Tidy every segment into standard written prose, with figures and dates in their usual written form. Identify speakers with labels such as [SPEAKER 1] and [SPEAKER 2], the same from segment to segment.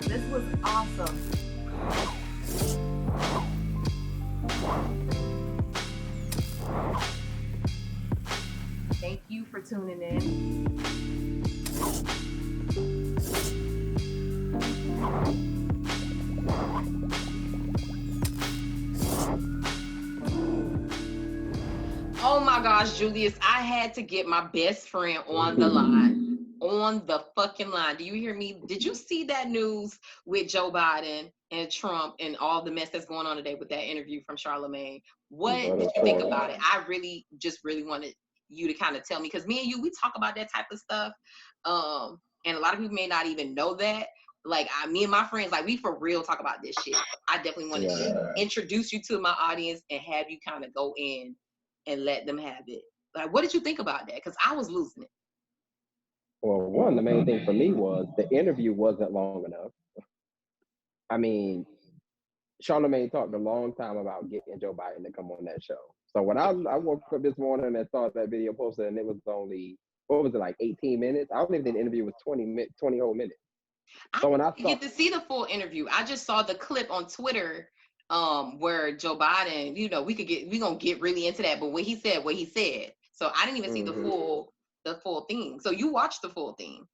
[SPEAKER 1] This was awesome. Thank you for tuning in. Oh my gosh, Julius, I had to get my best friend on the line. On the fucking line. Do you hear me? Did you see that news with Joe Biden and Trump and all the mess that's going on today with that interview from Charlamagne? What did you think about it? I really wanted you to kind of tell me, because me and you, we talk about that type of stuff. And a lot of people may not even know that. Like, me and my friends, like, we for real talk about this shit. I definitely wanted to introduce you to my audience and have you kind of go in and let them have it. Like, what did you think about that? Because I was losing it.
[SPEAKER 2] Well, one, the main thing for me was the interview wasn't long enough. I mean, Charlamagne talked a long time about getting Joe Biden to come on that show. So when I woke up this morning and saw that video posted, and it was only, what was it, like 18 minutes? I don't even think the interview was 20 whole minutes.
[SPEAKER 1] So when I get to see the full interview, I just saw the clip on Twitter where Joe Biden, you know, we gonna get really into that, but when he said what he said, so I didn't even see the full thing. So you watched the full thing.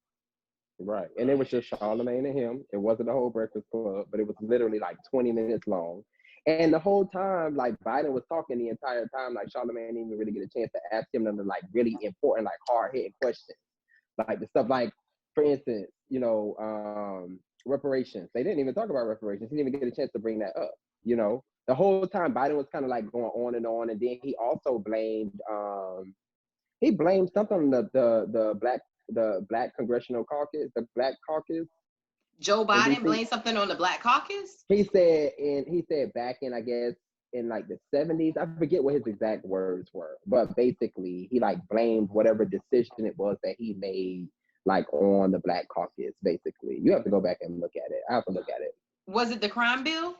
[SPEAKER 2] Right. And it was just Charlamagne and him. It wasn't the whole Breakfast Club, but it was literally like 20 minutes long. And the whole time, like, Biden was talking the entire time, like, Charlamagne didn't even really get a chance to ask him them, like, really important, like, hard-hitting questions. Like, the stuff like, for instance, you know, reparations. They didn't even talk about reparations. He didn't even get a chance to bring that up, you know? The whole time, Biden was kind of, like, going on. And then he also blamed, something on the Black Congressional Caucus, the Black Caucus.
[SPEAKER 1] Joe Biden blamed something on the Black Caucus?
[SPEAKER 2] He said back in, I guess, in like the 70s, I forget what his exact words were, but basically he like blamed whatever decision it was that he made like on the Black Caucus, basically. You have to go back and look at it. I have to look at it.
[SPEAKER 1] Was it the crime bill?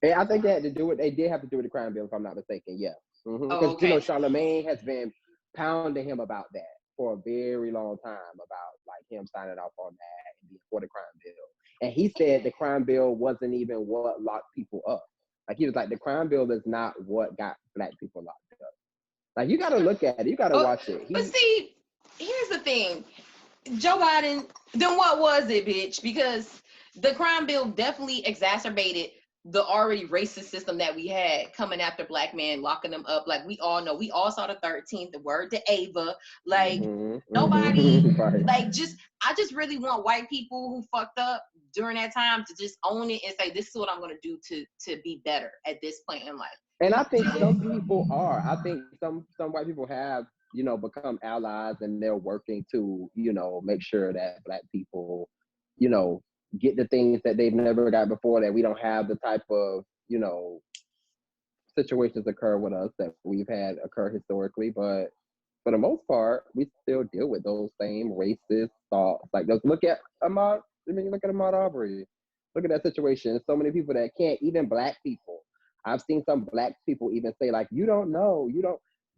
[SPEAKER 2] Yeah, I think they had to do it. They did have to do with the crime bill, if I'm not mistaken. Yeah. Because, you know, Charlamagne has been pounding him about that for a very long time, about like him signing off on that and being for the crime bill. And he said the crime bill wasn't even what locked people up. Like, he was like, the crime bill is not what got Black people locked up. Like, you got to look at it. You got to watch it.
[SPEAKER 1] But see, here's the thing. Joe Biden, then what was it, bitch? Because the crime bill definitely exacerbated the already racist system that we had coming after Black men, locking them up. Like, we all know, we all saw the 13th, the word to Ava. Like, nobody, right. Like, I just really want white people who fucked up during that time to just own it and say, this is what I'm going to do to be better at this point in life.
[SPEAKER 2] And I think some people are. I think some white people have, you know, become allies, and they're working to, you know, make sure that Black people, you know, get the things that they've never got before, that we don't have the type of, you know, situations occur with us that we've had occur historically. But for the most part, we still deal with those same racist thoughts. Like, just look at Ahmaud. I mean, look at Ahmaud Arbery. Look at that situation. So many people that can't, even Black people. I've seen some Black people even say, like, you don't know,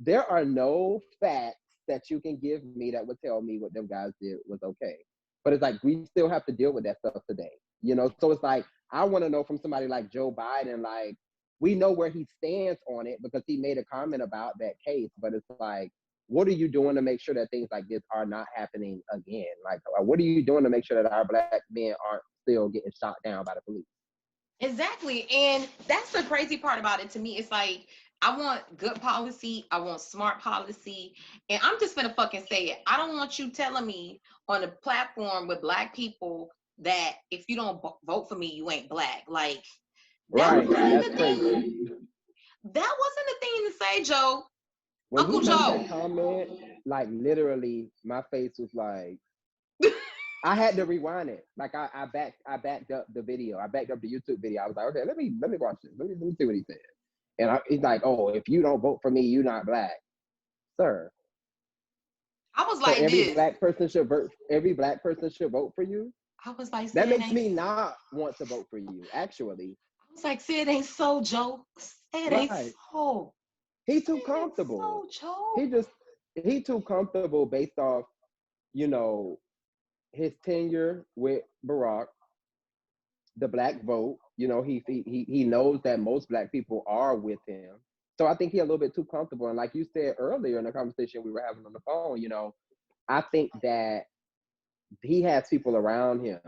[SPEAKER 2] there are no facts that you can give me that would tell me what them guys did was okay. But it's like, we still have to deal with that stuff today, you know? So it's like, I want to know from somebody like Joe Biden, like, we know where he stands on it because he made a comment about that case, but it's like, what are you doing to make sure that things like this are not happening again? Like, what are you doing to make sure that our Black men aren't still getting shot down by the police?
[SPEAKER 1] Exactly. And that's the crazy part about it to me. It's like, I want good policy. I want smart policy. And I'm just gonna fucking say it. I don't want you telling me on a platform with Black people that if you don't vote for me, you ain't Black. Like, that wasn't the thing. That wasn't the thing to say, Joe.
[SPEAKER 2] When Uncle Joe. That comment, like, literally, my face was like, I had to rewind it. Like, I backed up the video. I backed up the YouTube video. I was like, okay, let me watch this. Let me see what he said. And he's like, oh, if you don't vote for me, you're not Black. Sir.
[SPEAKER 1] I was like,
[SPEAKER 2] so every Black person should vote. Every Black person should vote for you.
[SPEAKER 1] I was like,
[SPEAKER 2] that makes me not want to vote for you, actually.
[SPEAKER 1] I was like, say it ain't so, Joe. Say it ain't so.
[SPEAKER 2] He too comfortable. He too comfortable based off, you know, his tenure with Barack, the black vote. You know, he knows that most black people are with him. So I think he's a little bit too comfortable. And like you said earlier in the conversation we were having on the phone, you know, I think that he has people around him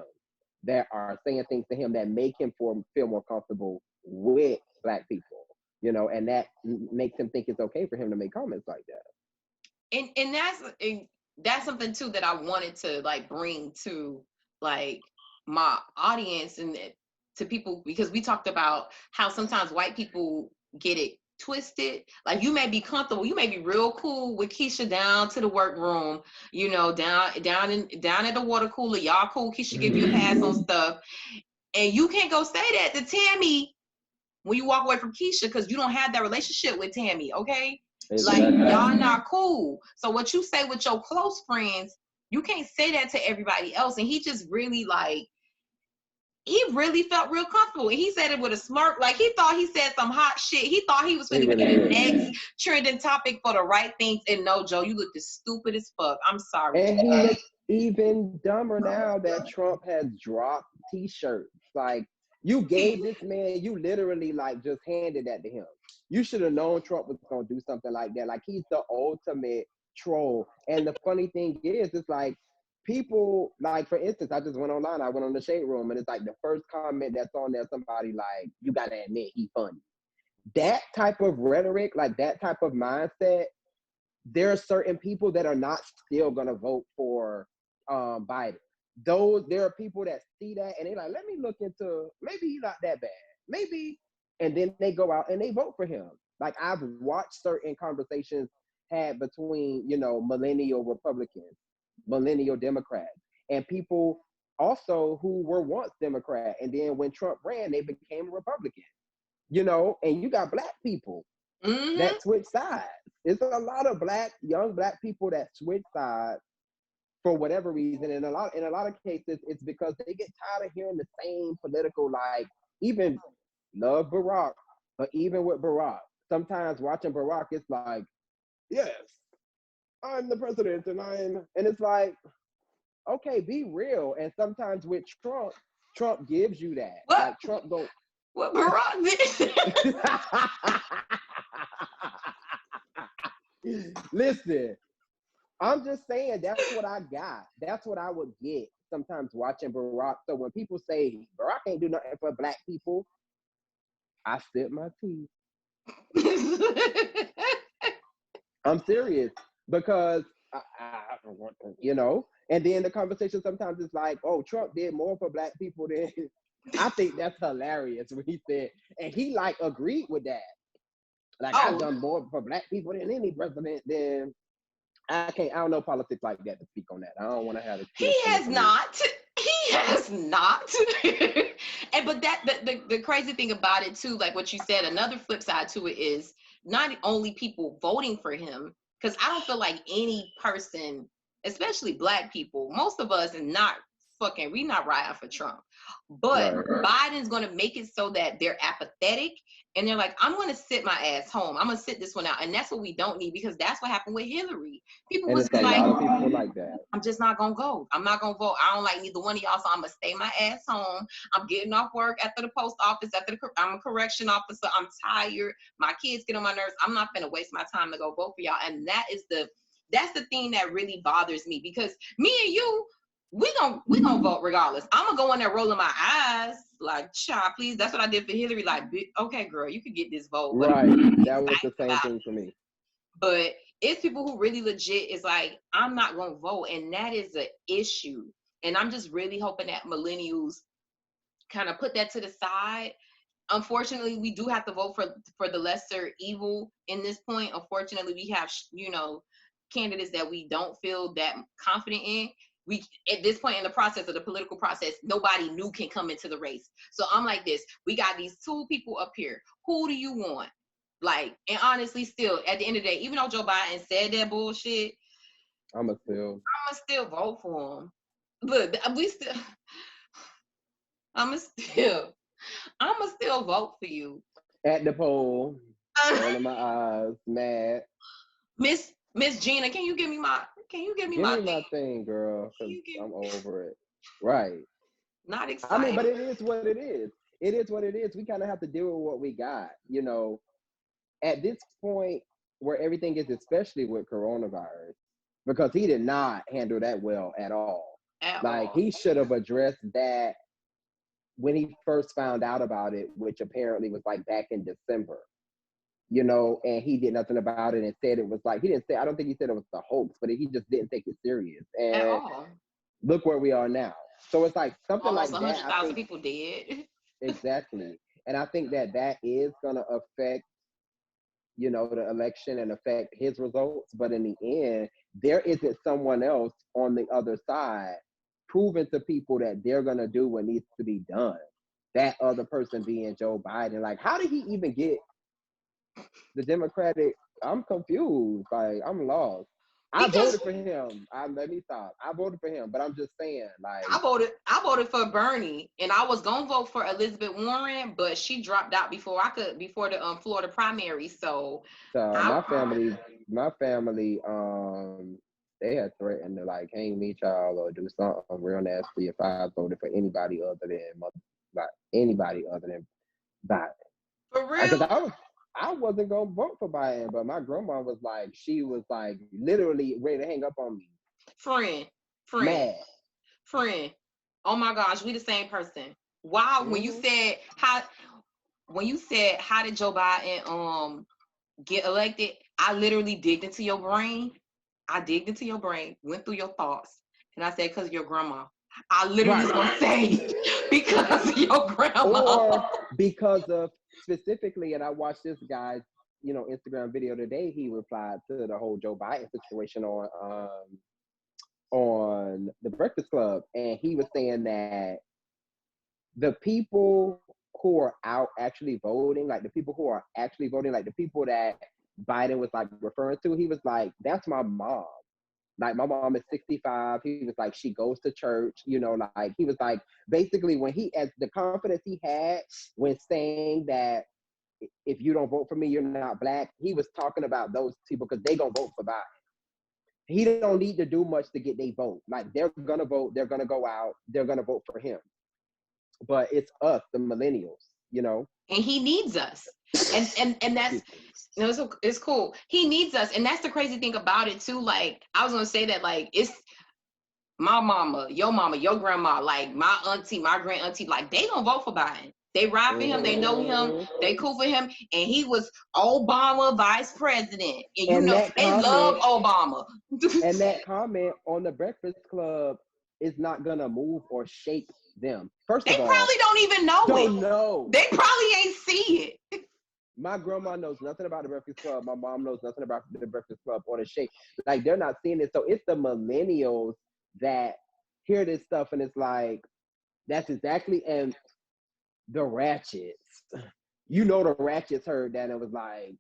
[SPEAKER 2] that are saying things to him that make him feel more comfortable with black people, you know, and that makes him think it's okay for him to make comments like that.
[SPEAKER 1] And that's something too that I wanted to like bring to like my audience and to people, because we talked about how sometimes white people get it twisted. Like you may be comfortable, you may be real cool with Keisha down to the workroom, you know, down at the water cooler, y'all cool. Keisha give you a pass on stuff, and you can't go say that to Tammy when you walk away from Keisha because you don't have that relationship with Tammy, okay? Like y'all not cool. So what you say with your close friends, you can't say that to everybody else. And he just really like, he really felt real comfortable. And he said it with a smirk. Like he thought he said some hot shit. He thought he was going to be the next trending topic for the right things. And no, Joe, you look as stupid as fuck. I'm sorry.
[SPEAKER 2] And he looks even dumber now that Trump has dropped t-shirts. Like you gave this man, you literally like just handed that to him. You should have known Trump was going to do something like that. Like he's the ultimate troll. And the funny thing is, it's like people, like for instance, I just went online, I went on the Shade Room, and it's like the first comment that's on there, somebody like, you got to admit he funny. That type of rhetoric, like that type of mindset, there are certain people that are not still going to vote for Biden. There are people that see that and they're like, let me look into, maybe he's not that bad. Maybe. And then they go out and they vote for him. Like I've watched certain conversations had between, you know, millennial Republicans, millennial Democrats, and people also who were once Democrat. And then when Trump ran, they became Republican, you know, and you got black people that switch sides. It's a lot of young black people that switch sides for whatever reason. And in a lot of cases, it's because they get tired of hearing the same political, like, even love Barack, but even with Barack, sometimes watching Barack, it's like, yes, I'm the president, and it's like, okay, be real. And sometimes with Trump gives you that.
[SPEAKER 1] What?
[SPEAKER 2] Like Trump don't.
[SPEAKER 1] What Barack did?
[SPEAKER 2] Listen, I'm just saying that's what I got. That's what I would get sometimes watching Barack. So when people say Barack ain't do nothing for black people, I sip my tea. I'm serious, because I you know, and then the conversation sometimes is like, oh, Trump did more for black people than I think that's hilarious when he said, and he like agreed with that. Like I've done more for black people than any president. Then I don't know politics like that to speak on that. I don't want to have it.
[SPEAKER 1] He has not. And but the crazy thing about it too, like what you said, another flip side to it is not only people voting for him, because I don't feel like any person, especially black people, most of us are not we not riding for Trump. But Biden's going to make it so that they're apathetic and they're like, I'm going to sit my ass home. I'm going to sit this one out. And that's what we don't need, because that's what happened with Hillary. People was like,
[SPEAKER 2] a lot of people like that.
[SPEAKER 1] I'm just not going to go. I'm not going to vote. I don't like neither one of y'all, so I'm going to stay my ass home. I'm getting off work after the post office, I'm a correction officer. I'm tired. My kids get on my nerves. I'm not going to waste my time to go vote for y'all. And that's the thing that really bothers me, because me and you, we gonna vote regardless. I'm gonna go in there rolling my eyes like, child, please. That's what I did for Hillary. Like, okay, girl, you could get this vote.
[SPEAKER 2] Right. That was the same thing for me.
[SPEAKER 1] But it's people who really legit is like, I'm not gonna vote, and that is an issue. And I'm just really hoping that millennials kind of put that to the side. Unfortunately, we do have to vote for the lesser evil in this point. Unfortunately, we have, you know, candidates that we don't feel that confident in. We, at this point in the process of the political process, nobody new can come into the race. So I'm like this, we got these two people up here. Who do you want? Like, and honestly, still, at the end of the day, even though Joe Biden said that bullshit,
[SPEAKER 2] I'ma
[SPEAKER 1] still vote for him. Look, I'ma still vote for you.
[SPEAKER 2] At the poll, rolling my eyes, mad.
[SPEAKER 1] Miss Gina, can you give me my
[SPEAKER 2] thing, girl? Cause I'm over it. Right.
[SPEAKER 1] Not
[SPEAKER 2] I mean, but
[SPEAKER 1] exciting.
[SPEAKER 2] it is what it is. It is what it is. We kind of have to deal with what we got, you know. At this point where everything is, especially with coronavirus, because he did not handle that well at all.
[SPEAKER 1] At
[SPEAKER 2] Like
[SPEAKER 1] all.
[SPEAKER 2] he should have addressed that when he first found out about it, which apparently was like back in December, you know, and he did nothing about it and said it was like, he didn't say, I don't think he said it was a hoax, but he just didn't take it serious.
[SPEAKER 1] At
[SPEAKER 2] And
[SPEAKER 1] all.
[SPEAKER 2] look where we are now. So it's like something
[SPEAKER 1] Almost
[SPEAKER 2] like
[SPEAKER 1] a
[SPEAKER 2] that,
[SPEAKER 1] hundred
[SPEAKER 2] I
[SPEAKER 1] thousand
[SPEAKER 2] think,
[SPEAKER 1] people dead.
[SPEAKER 2] exactly. And I think that that is going to affect, you know, the election and affect his results. But in the end, there isn't someone else on the other side proving to people that they're going to do what needs to be done. That other person being Joe Biden. Like, how did he even get the Democratic? I'm confused. Like, I'm lost. I
[SPEAKER 1] Because
[SPEAKER 2] voted for him. Let me stop. I voted for him, but I'm just saying, like,
[SPEAKER 1] I voted for Bernie, and I was gonna vote for Elizabeth Warren, but she dropped out before the Florida primary. So
[SPEAKER 2] so
[SPEAKER 1] I
[SPEAKER 2] my family, they had threatened to like hang me, child, or do something real nasty if I voted for anybody other than like anybody other than Biden.
[SPEAKER 1] for
[SPEAKER 2] Because
[SPEAKER 1] real,
[SPEAKER 2] I wasn't gonna vote for Biden, but my grandma was like, she was like literally ready to hang up on me,
[SPEAKER 1] friend, friend,
[SPEAKER 2] mad.
[SPEAKER 1] friend. Oh my gosh, we the same person. Wow,
[SPEAKER 2] Hmm.
[SPEAKER 1] when you said how did Joe Biden get elected, I literally digged into your brain. I digged into your brain, went through your thoughts, and I said, because of your grandma. I literally
[SPEAKER 2] Right.
[SPEAKER 1] was gonna say because of your grandma.
[SPEAKER 2] Or because of specifically, and I watched this guy's, you know, Instagram video today. He replied to the whole Joe Biden situation on the Breakfast Club, and he was saying that the people who are out actually voting, like the people who are actually voting, like the people that Biden was like referring to, he was like, "That's my mom." Like my mom is 65. He was like, she goes to church, you know, like he was like, basically when he, as the confidence he had when saying that if you don't vote for me, you're not black, he was talking about those people because they gonna vote for Biden. He don't need to do much to get their vote. Like they're gonna vote, they're gonna go out, they're gonna vote for him. But it's us, the millennials, you know.
[SPEAKER 1] And he needs us. And that's it's cool. He needs us. And that's the crazy thing about it too. Like I was gonna say that like it's my mama, your grandma, like my auntie, my grand auntie, like they gonna vote for Biden. They ride for him, they know him,
[SPEAKER 2] Mhm.
[SPEAKER 1] they cool for him, and he was Obama vice president. And you
[SPEAKER 2] And
[SPEAKER 1] know
[SPEAKER 2] that
[SPEAKER 1] they love
[SPEAKER 2] comment,
[SPEAKER 1] Obama.
[SPEAKER 2] and that comment on the Breakfast Club is not gonna move or shake them. First
[SPEAKER 1] They
[SPEAKER 2] of all,
[SPEAKER 1] probably don't even know it.
[SPEAKER 2] don't know.
[SPEAKER 1] They probably ain't see it.
[SPEAKER 2] My grandma knows nothing about the Breakfast Club. My mom knows nothing about the Breakfast Club or the shake. Like they're not seeing it. So it's the millennials that hear this stuff and it's like, that's exactly, and the ratchets. You know the ratchets heard that and it was like,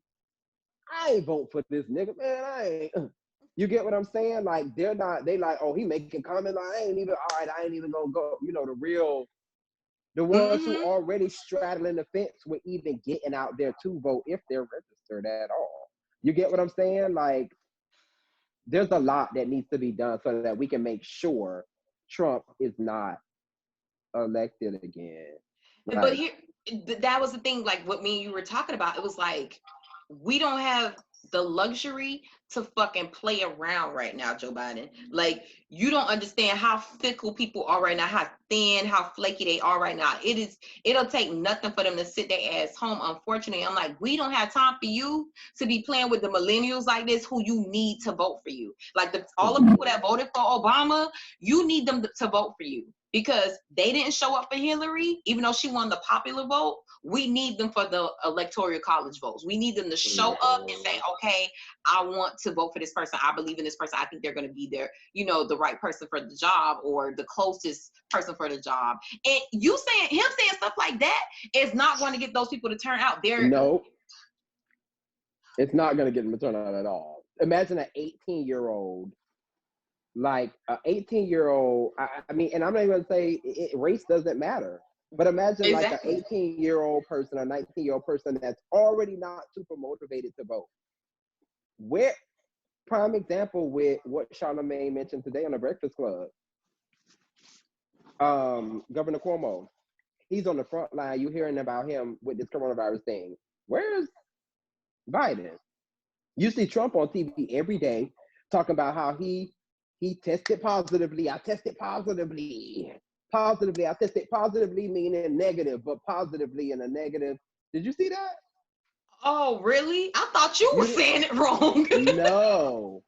[SPEAKER 2] I ain't vote for this nigga, man. I ain't. You get what I'm saying? Like they're not. They like, oh, he making comments. Like, I ain't even. All right, I ain't even gonna go. You know, the ones who
[SPEAKER 1] Mm-hmm.
[SPEAKER 2] already straddling the fence with even getting out there to vote if they're registered at all. You get what I'm saying? Like there's a lot that needs to be done so that we can make sure Trump is not elected again.
[SPEAKER 1] But
[SPEAKER 2] Like,
[SPEAKER 1] here, that was the thing. Like what me and you were talking about, it was like we don't have the luxury to fucking play around right now, Joe Biden. Like you don't understand how fickle people are right now, how thin, how flaky they are right now. It'll take nothing for them to sit their ass home. Unfortunately, I'm like, we don't have time for you to be playing with the millennials like this who you need to vote for you. Like all the people that voted for Obama, you need them to vote for you because they didn't show up for Hillary, even though she won the popular vote. We need them for the electoral college votes. We need them to show up and say, okay, I want to vote for this person. I believe in this person. I think they're going to be there, you know, the right person for the job or the closest person for the job. And him saying stuff like that is not going to get those people to turn out.
[SPEAKER 2] no, it's not gonna get them to turn out at all. Imagine an 18-year-old, like an 18-year-old. I mean, and I'm not even gonna say race doesn't matter, but imagine like an
[SPEAKER 1] exactly.
[SPEAKER 2] 18-year-old person, a 19-year-old person that's already not super motivated to vote. Where prime example with what Charlamagne mentioned today on the Breakfast Club. Governor Cuomo, he's on the front line. You hearing about him with this coronavirus thing. Where's Biden? You see Trump on TV every day talking about how he tested positively. I tested positively. Positively. I tested positively meaning negative, but positively in a negative. Did you see that?
[SPEAKER 1] Oh, really? I thought you were saying it wrong.
[SPEAKER 2] No.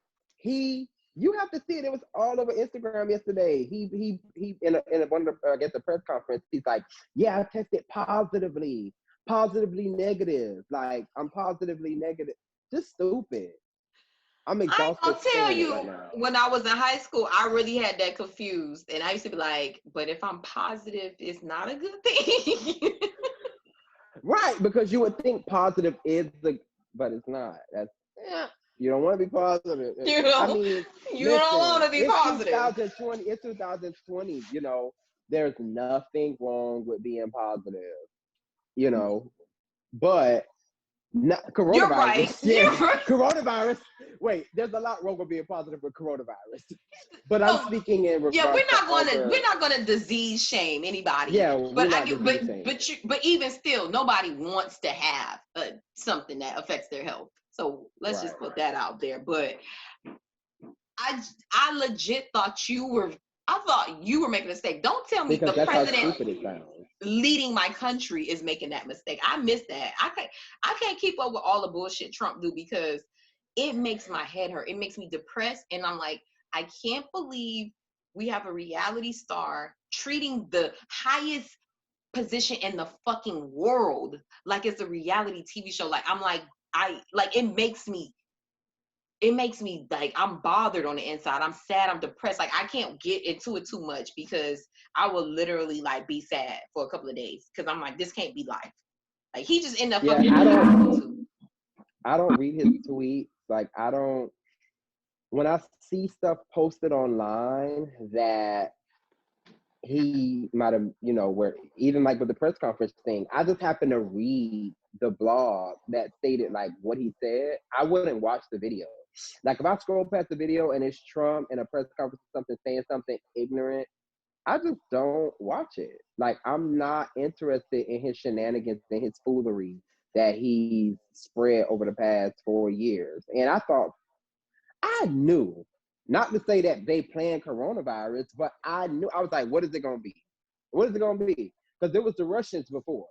[SPEAKER 2] You have to see it. It was all over Instagram yesterday. He in one of the I guess the press conference, he's like, yeah, I tested positively negative. Like I'm positively negative. Just stupid. I'm
[SPEAKER 1] I ain't
[SPEAKER 2] exhausted
[SPEAKER 1] gonna tell
[SPEAKER 2] saying it
[SPEAKER 1] you,
[SPEAKER 2] right now.
[SPEAKER 1] when I was in high school, I really had that confused. And I used to be like, but if I'm positive, it's not a good thing.
[SPEAKER 2] Right, because you would think positive is but it's not. That's you don't want to be positive.
[SPEAKER 1] You
[SPEAKER 2] I
[SPEAKER 1] know,
[SPEAKER 2] mean,
[SPEAKER 1] you don't
[SPEAKER 2] listen,
[SPEAKER 1] want to be
[SPEAKER 2] it's
[SPEAKER 1] positive.
[SPEAKER 2] 2020. It's 2020. There's nothing wrong with being positive. But not
[SPEAKER 1] You're right.
[SPEAKER 2] coronavirus.
[SPEAKER 1] You're
[SPEAKER 2] Yeah,
[SPEAKER 1] right.
[SPEAKER 2] coronavirus. Wait, there's a lot wrong with being positive with coronavirus. But I'm
[SPEAKER 1] No,
[SPEAKER 2] speaking in
[SPEAKER 1] yeah,
[SPEAKER 2] regards to
[SPEAKER 1] we're
[SPEAKER 2] other.
[SPEAKER 1] not gonna disease shame anybody.
[SPEAKER 2] Yeah,
[SPEAKER 1] But
[SPEAKER 2] we're
[SPEAKER 1] I
[SPEAKER 2] not
[SPEAKER 1] get,
[SPEAKER 2] disease shaming.
[SPEAKER 1] but even still, nobody wants to have something that affects their health. So let's just put that out there. But I legit thought you were. I thought you were making a mistake. Don't tell me
[SPEAKER 2] Because
[SPEAKER 1] the
[SPEAKER 2] that's how
[SPEAKER 1] president
[SPEAKER 2] stupid it sounds.
[SPEAKER 1] leading my country is making that mistake. I missed that. I can't keep up with all the bullshit Trump do because it makes my head hurt. It makes me depressed. And I'm like, I can't believe we have a reality star treating the highest position in the fucking world like it's a reality TV show. Like I'm like, it makes me like I'm bothered on the inside. I'm sad. I'm depressed. Like I can't get into it too much because I will literally like be sad for a couple of days because I'm like, this can't be life. Like he just ended up fucking.
[SPEAKER 2] I don't read his tweets. Like I don't. When I see stuff posted online that he might have, where even like with the press conference thing, I just happen to read the blog that stated like what he said. I wouldn't watch the video. Like if I scroll past the video and it's Trump in a press conference or something saying something ignorant, I just don't watch it. Like I'm not interested in his shenanigans and his foolery that he's spread over the past 4 years. And I knew, not to say that they planned coronavirus, but I knew, I was like, what is it going to be? What is it going to be? Because it was the Russians before.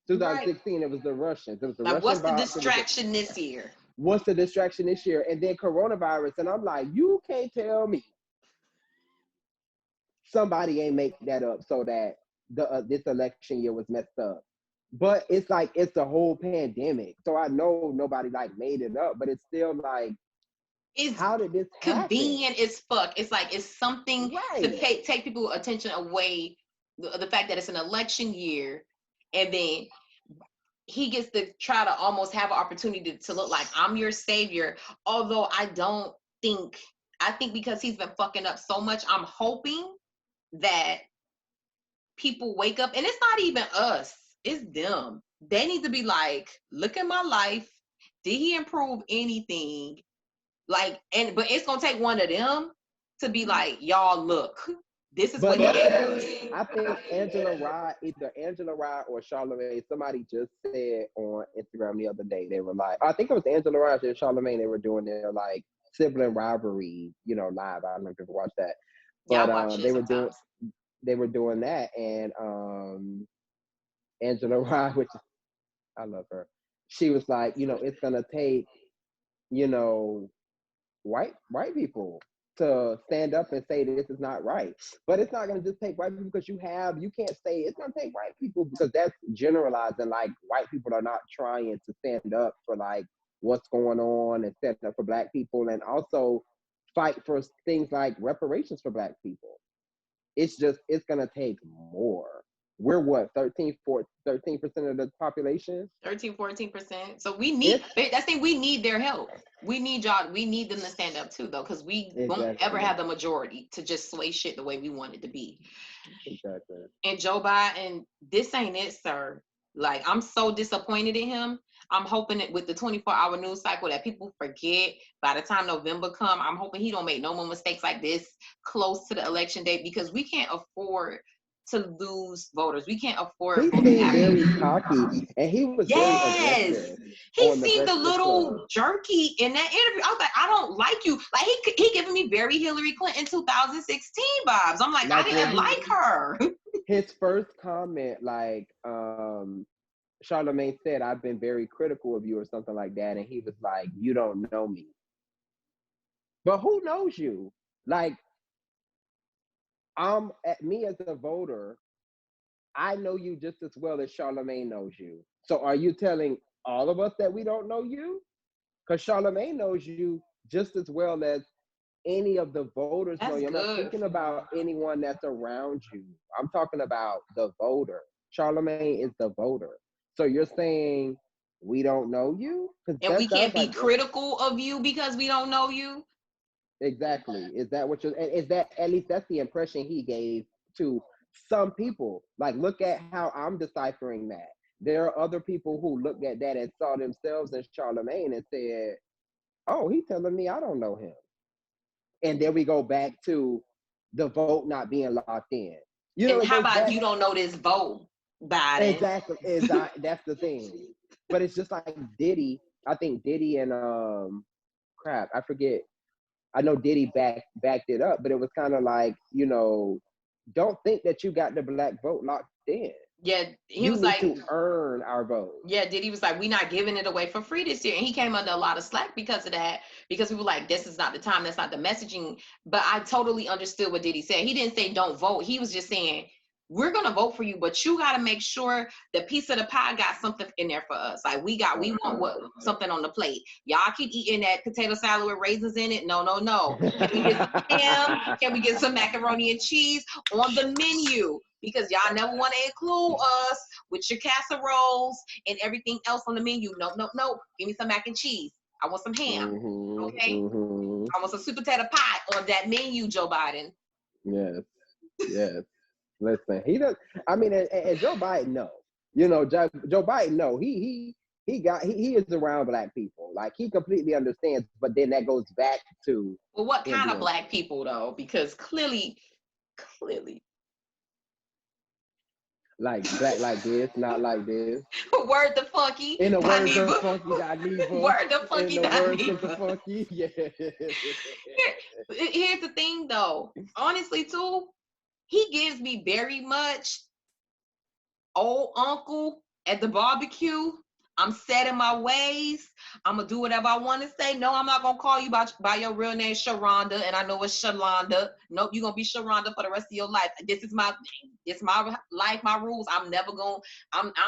[SPEAKER 2] 2016, It was the Russians. It was the
[SPEAKER 1] like,
[SPEAKER 2] Russian.
[SPEAKER 1] what's the distraction this year?
[SPEAKER 2] What's the distraction this year? And then coronavirus. And I'm like, you can't tell me somebody ain't make that up so that this election year was messed up. But it's like, it's the whole pandemic. So I know nobody like made it up, but it's still like, how did this happen?
[SPEAKER 1] Convenient as fuck. It's like it's something to take people attention away. The fact that it's an election year, and then he gets to try to almost have an opportunity to look like I'm your savior. Although I think because he's been fucking up so much, I'm hoping that people wake up, and it's not even us, it's them. They need to be like, look at my life. Did he improve anything? Like, but it's gonna take one of them to be like, y'all look, this is what he gave us.
[SPEAKER 2] I think either Angela Rye or Charlamagne, somebody just said on Instagram the other day, they were like, I think it was Angela Rye and Charlamagne, they were doing their like sibling rivalry, live. I don't know if you ever watched that. But they were doing that, and Angela Rye, which I love her, she was like, it's gonna take, white people to stand up and say this is not right. But it's not going to just take white people because you can't say it's going to take white people because that's generalizing. Like white people are not trying to stand up for like what's going on and stand up for black people and also fight for things like reparations for black people. It's going to take more. We're what, 13% of the population?
[SPEAKER 1] 13-14%. So we need, that's thing, we need their help. We need y'all, we need them to stand up too though, because we won't ever have the majority to just sway shit the way we want it to be.
[SPEAKER 2] Exactly.
[SPEAKER 1] And Joe Biden, this ain't it, sir. Like, I'm so disappointed in him. I'm hoping that with the 24-hour news cycle that people forget by the time November come. I'm hoping he don't make no more mistakes like this close to the election date, because we can't afford to lose voters. We can't afford
[SPEAKER 2] He
[SPEAKER 1] voter
[SPEAKER 2] seemed very
[SPEAKER 1] apathy.
[SPEAKER 2] cocky, and he was very
[SPEAKER 1] Yes.
[SPEAKER 2] aggressive
[SPEAKER 1] He
[SPEAKER 2] on the
[SPEAKER 1] seemed a
[SPEAKER 2] Breakfast
[SPEAKER 1] little
[SPEAKER 2] Club.
[SPEAKER 1] jerky in that interview. I was like, I don't like you. Like he giving me very Hillary Clinton 2016 vibes. I'm like I
[SPEAKER 2] Like when
[SPEAKER 1] didn't like her.
[SPEAKER 2] his first comment, like Charlamagne said, "I've been very critical of you" or something like that, and he was like, "You don't know me." But who knows you? Like, me as a voter, I know you just as well as Charlamagne knows you. So are you telling all of us that we don't know you? Because Charlamagne knows you just as well as any of the voters know
[SPEAKER 1] That's
[SPEAKER 2] you. I'm not
[SPEAKER 1] good.
[SPEAKER 2] speaking about anyone that's around you. I'm talking about the voter. Charlamagne is the voter. So you're saying we don't know you? Because
[SPEAKER 1] And we
[SPEAKER 2] that
[SPEAKER 1] can't
[SPEAKER 2] sounds
[SPEAKER 1] be
[SPEAKER 2] like
[SPEAKER 1] critical of you because we don't know you.
[SPEAKER 2] exactly. Is that what you're? Is that at least that's the impression he gave to some people? Like, look at how I'm deciphering that. There are other people who looked at that and saw themselves as Charlamagne and said, "Oh, he's telling me I don't know him." And then we go back to the vote not being locked in. You know,
[SPEAKER 1] And
[SPEAKER 2] it
[SPEAKER 1] how
[SPEAKER 2] goes
[SPEAKER 1] about
[SPEAKER 2] back
[SPEAKER 1] you don't know this vote, Biden?
[SPEAKER 2] exactly. That's the thing. But it's just like Diddy. I think Diddy and crap. I forget. I know Diddy backed it up, but it was kind of like, don't think that you got the black vote locked in.
[SPEAKER 1] Yeah, he
[SPEAKER 2] You
[SPEAKER 1] was
[SPEAKER 2] need
[SPEAKER 1] like,
[SPEAKER 2] to earn our vote.
[SPEAKER 1] yeah, Diddy was like, we're not giving it away for free this year. And he came under a lot of slack because of that, because we were like, this is not the time, that's not the messaging. But I totally understood what Diddy said. He didn't say don't vote. He was just saying, we're gonna vote for you, but you gotta make sure the piece of the pie got something in there for us. Like we want something on the plate. Y'all keep eating that potato salad with raisins in it. No, no, no. Can we get some ham? Can we get some macaroni and cheese on the menu? Because y'all never want to include us with your casseroles and everything else on the menu. No, no, no. Give me some mac and cheese. I want some ham. Okay? I want some sweet potato pie on that menu, Joe Biden.
[SPEAKER 2] Yes, yes. Listen, he does. I mean, and Joe Biden, no. Joe Biden, no. He is around black people. Like he completely understands. But then that goes back to
[SPEAKER 1] Well, what
[SPEAKER 2] him
[SPEAKER 1] kind of
[SPEAKER 2] being
[SPEAKER 1] black people though? Because clearly,
[SPEAKER 2] like black like this, not like this.
[SPEAKER 1] word the funky,
[SPEAKER 2] In the words of
[SPEAKER 1] Daniva.
[SPEAKER 2] Funky Dineva.
[SPEAKER 1] Word the
[SPEAKER 2] In
[SPEAKER 1] funky,
[SPEAKER 2] the words of the
[SPEAKER 1] Daniva.
[SPEAKER 2] Funky, yeah.
[SPEAKER 1] Here's the thing though. Honestly, too, he gives me very much old uncle at the barbecue. I'm set in my ways. I'm gonna do whatever I want to say. No, I'm not gonna call you by your real name, Sharonda, and I know it's Shalonda. Nope, you're gonna be Sharonda for the rest of your life. This is my life, my rules. I don't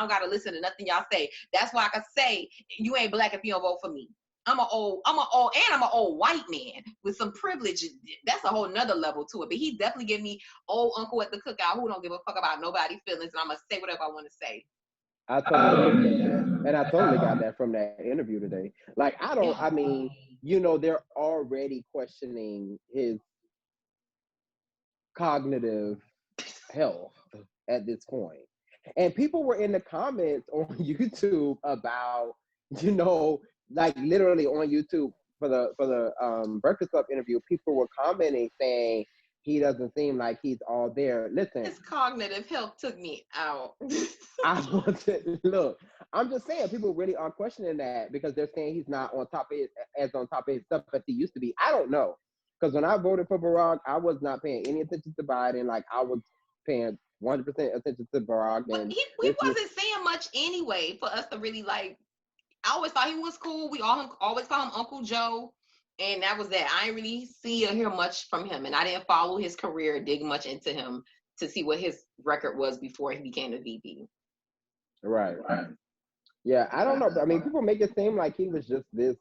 [SPEAKER 1] gotta listen to nothing y'all say. That's why I can say you ain't black if you don't vote for me. I'm an old white man with some privilege. That's a whole nother level to it. But he definitely give me old uncle at the cookout who don't give a fuck about nobody's feelings, and I'm gonna say whatever I want to say.
[SPEAKER 2] I totally get that. And I totally got that from that interview today. Like, I mean, they're already questioning his cognitive health at this point. And people were in the comments on YouTube about, like literally on YouTube for the Breakfast Club interview, people were commenting saying he doesn't seem like he's all there. Listen,
[SPEAKER 1] His cognitive health took me out.
[SPEAKER 2] I want to look. I'm just saying people really are questioning that because they're saying he's not on top of his stuff as he used to be. I don't know. Because when I voted for Barack, I was not paying any attention to Biden. Like I was paying 100% attention to Barack.
[SPEAKER 1] But
[SPEAKER 2] And
[SPEAKER 1] we wasn't saying much anyway for us to really like. I always thought he was cool. We always call him Uncle Joe. And that was that. I didn't really see or hear much from him. And I didn't follow his career, dig much into him to see what his record was before he became a VP.
[SPEAKER 2] Right. Yeah, I don't know. I mean, people make it seem like he was just this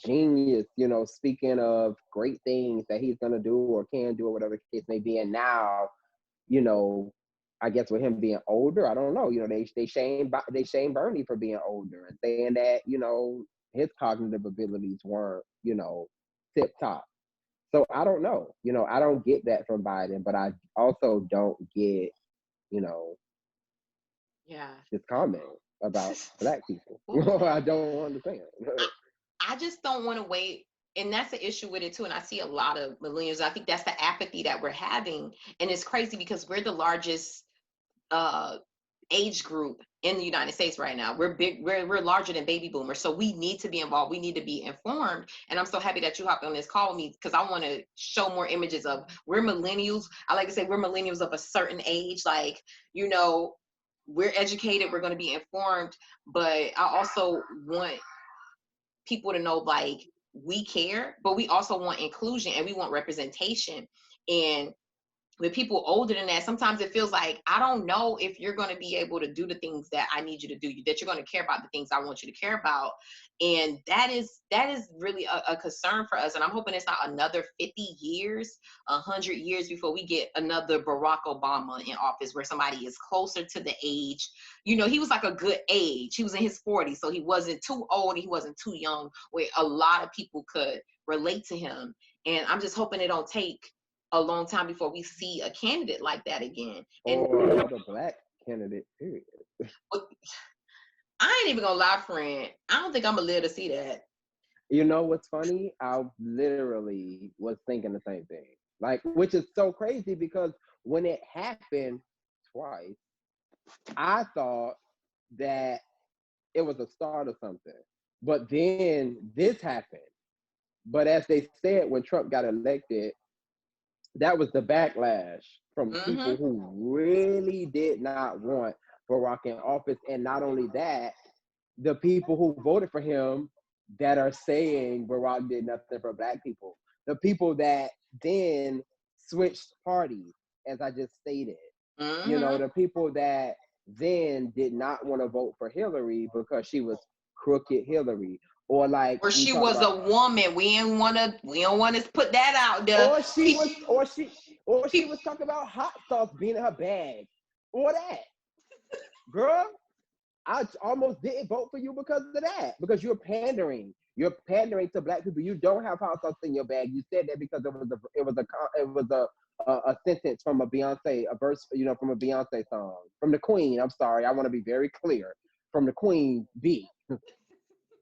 [SPEAKER 2] genius, speaking of great things that he's gonna do or can do or whatever the case may be. And now, I guess with him being older, I don't know. They shame Bernie for being older and saying that his cognitive abilities weren't tip top. So I don't know. I don't get that from Biden, but I also don't get
[SPEAKER 1] Yeah.
[SPEAKER 2] his comment. about black people.
[SPEAKER 1] Ooh.
[SPEAKER 2] I don't understand.
[SPEAKER 1] I just don't want to wait. And that's the issue with it too. And I see a lot of millennials. I think that's the apathy that we're having. And it's crazy because we're the largest uh, age group in the United States right now. We're big, we're larger than baby boomers. So we need to be involved. We need to be informed. And I'm so happy that you hopped on this call with me because I want to show more images of we're millennials. I like to say we're millennials of a certain age. Like, you know, we're educated, we're going to be informed, but I also want people to know like we care, but we also want inclusion and we want representation. And with people older than that, sometimes it feels like I don't know if you're going to be able to do the things that I need you to do, that you're going to care about the things I want you to care about. And that is really a concern for us. And I'm hoping it's not another 50 years, 100 years before we get another Barack Obama in office where somebody is closer to the age. You know, he was like a good age. He was in his 40s, so he wasn't too old and he wasn't too young, where a lot of people could relate to him. And I'm just hoping it don't take a long time before we see a candidate like that again. And
[SPEAKER 2] Or another black candidate, period.
[SPEAKER 1] I ain't even gonna lie, friend. I don't think I'm gonna live to see that.
[SPEAKER 2] You know what's funny? I literally was thinking the same thing. Like, which is so crazy because when it happened twice, I thought that it was a start of something. But then this happened. But as they said, when Trump got elected, that was the backlash from people who really did not want Barack in office. And not only that, the people who voted for him that are saying Barack did nothing for black people. The people that then switched parties, as I just stated. You know, the people that then did not want to vote for Hillary because she was crooked Hillary. Or like,
[SPEAKER 1] or she was a woman. We don't want to put that out there.
[SPEAKER 2] Or she was talking about hot sauce being in her bag. Or that. Girl, I almost didn't vote for you because of that. Because you're pandering. You're pandering to black people. You don't have hot sauce in your bag. You said that because it was a sentence from a Beyonce, a verse, you know, from a Beyonce song. From the Queen. I'm sorry. I want to be very clear. From the Queen B.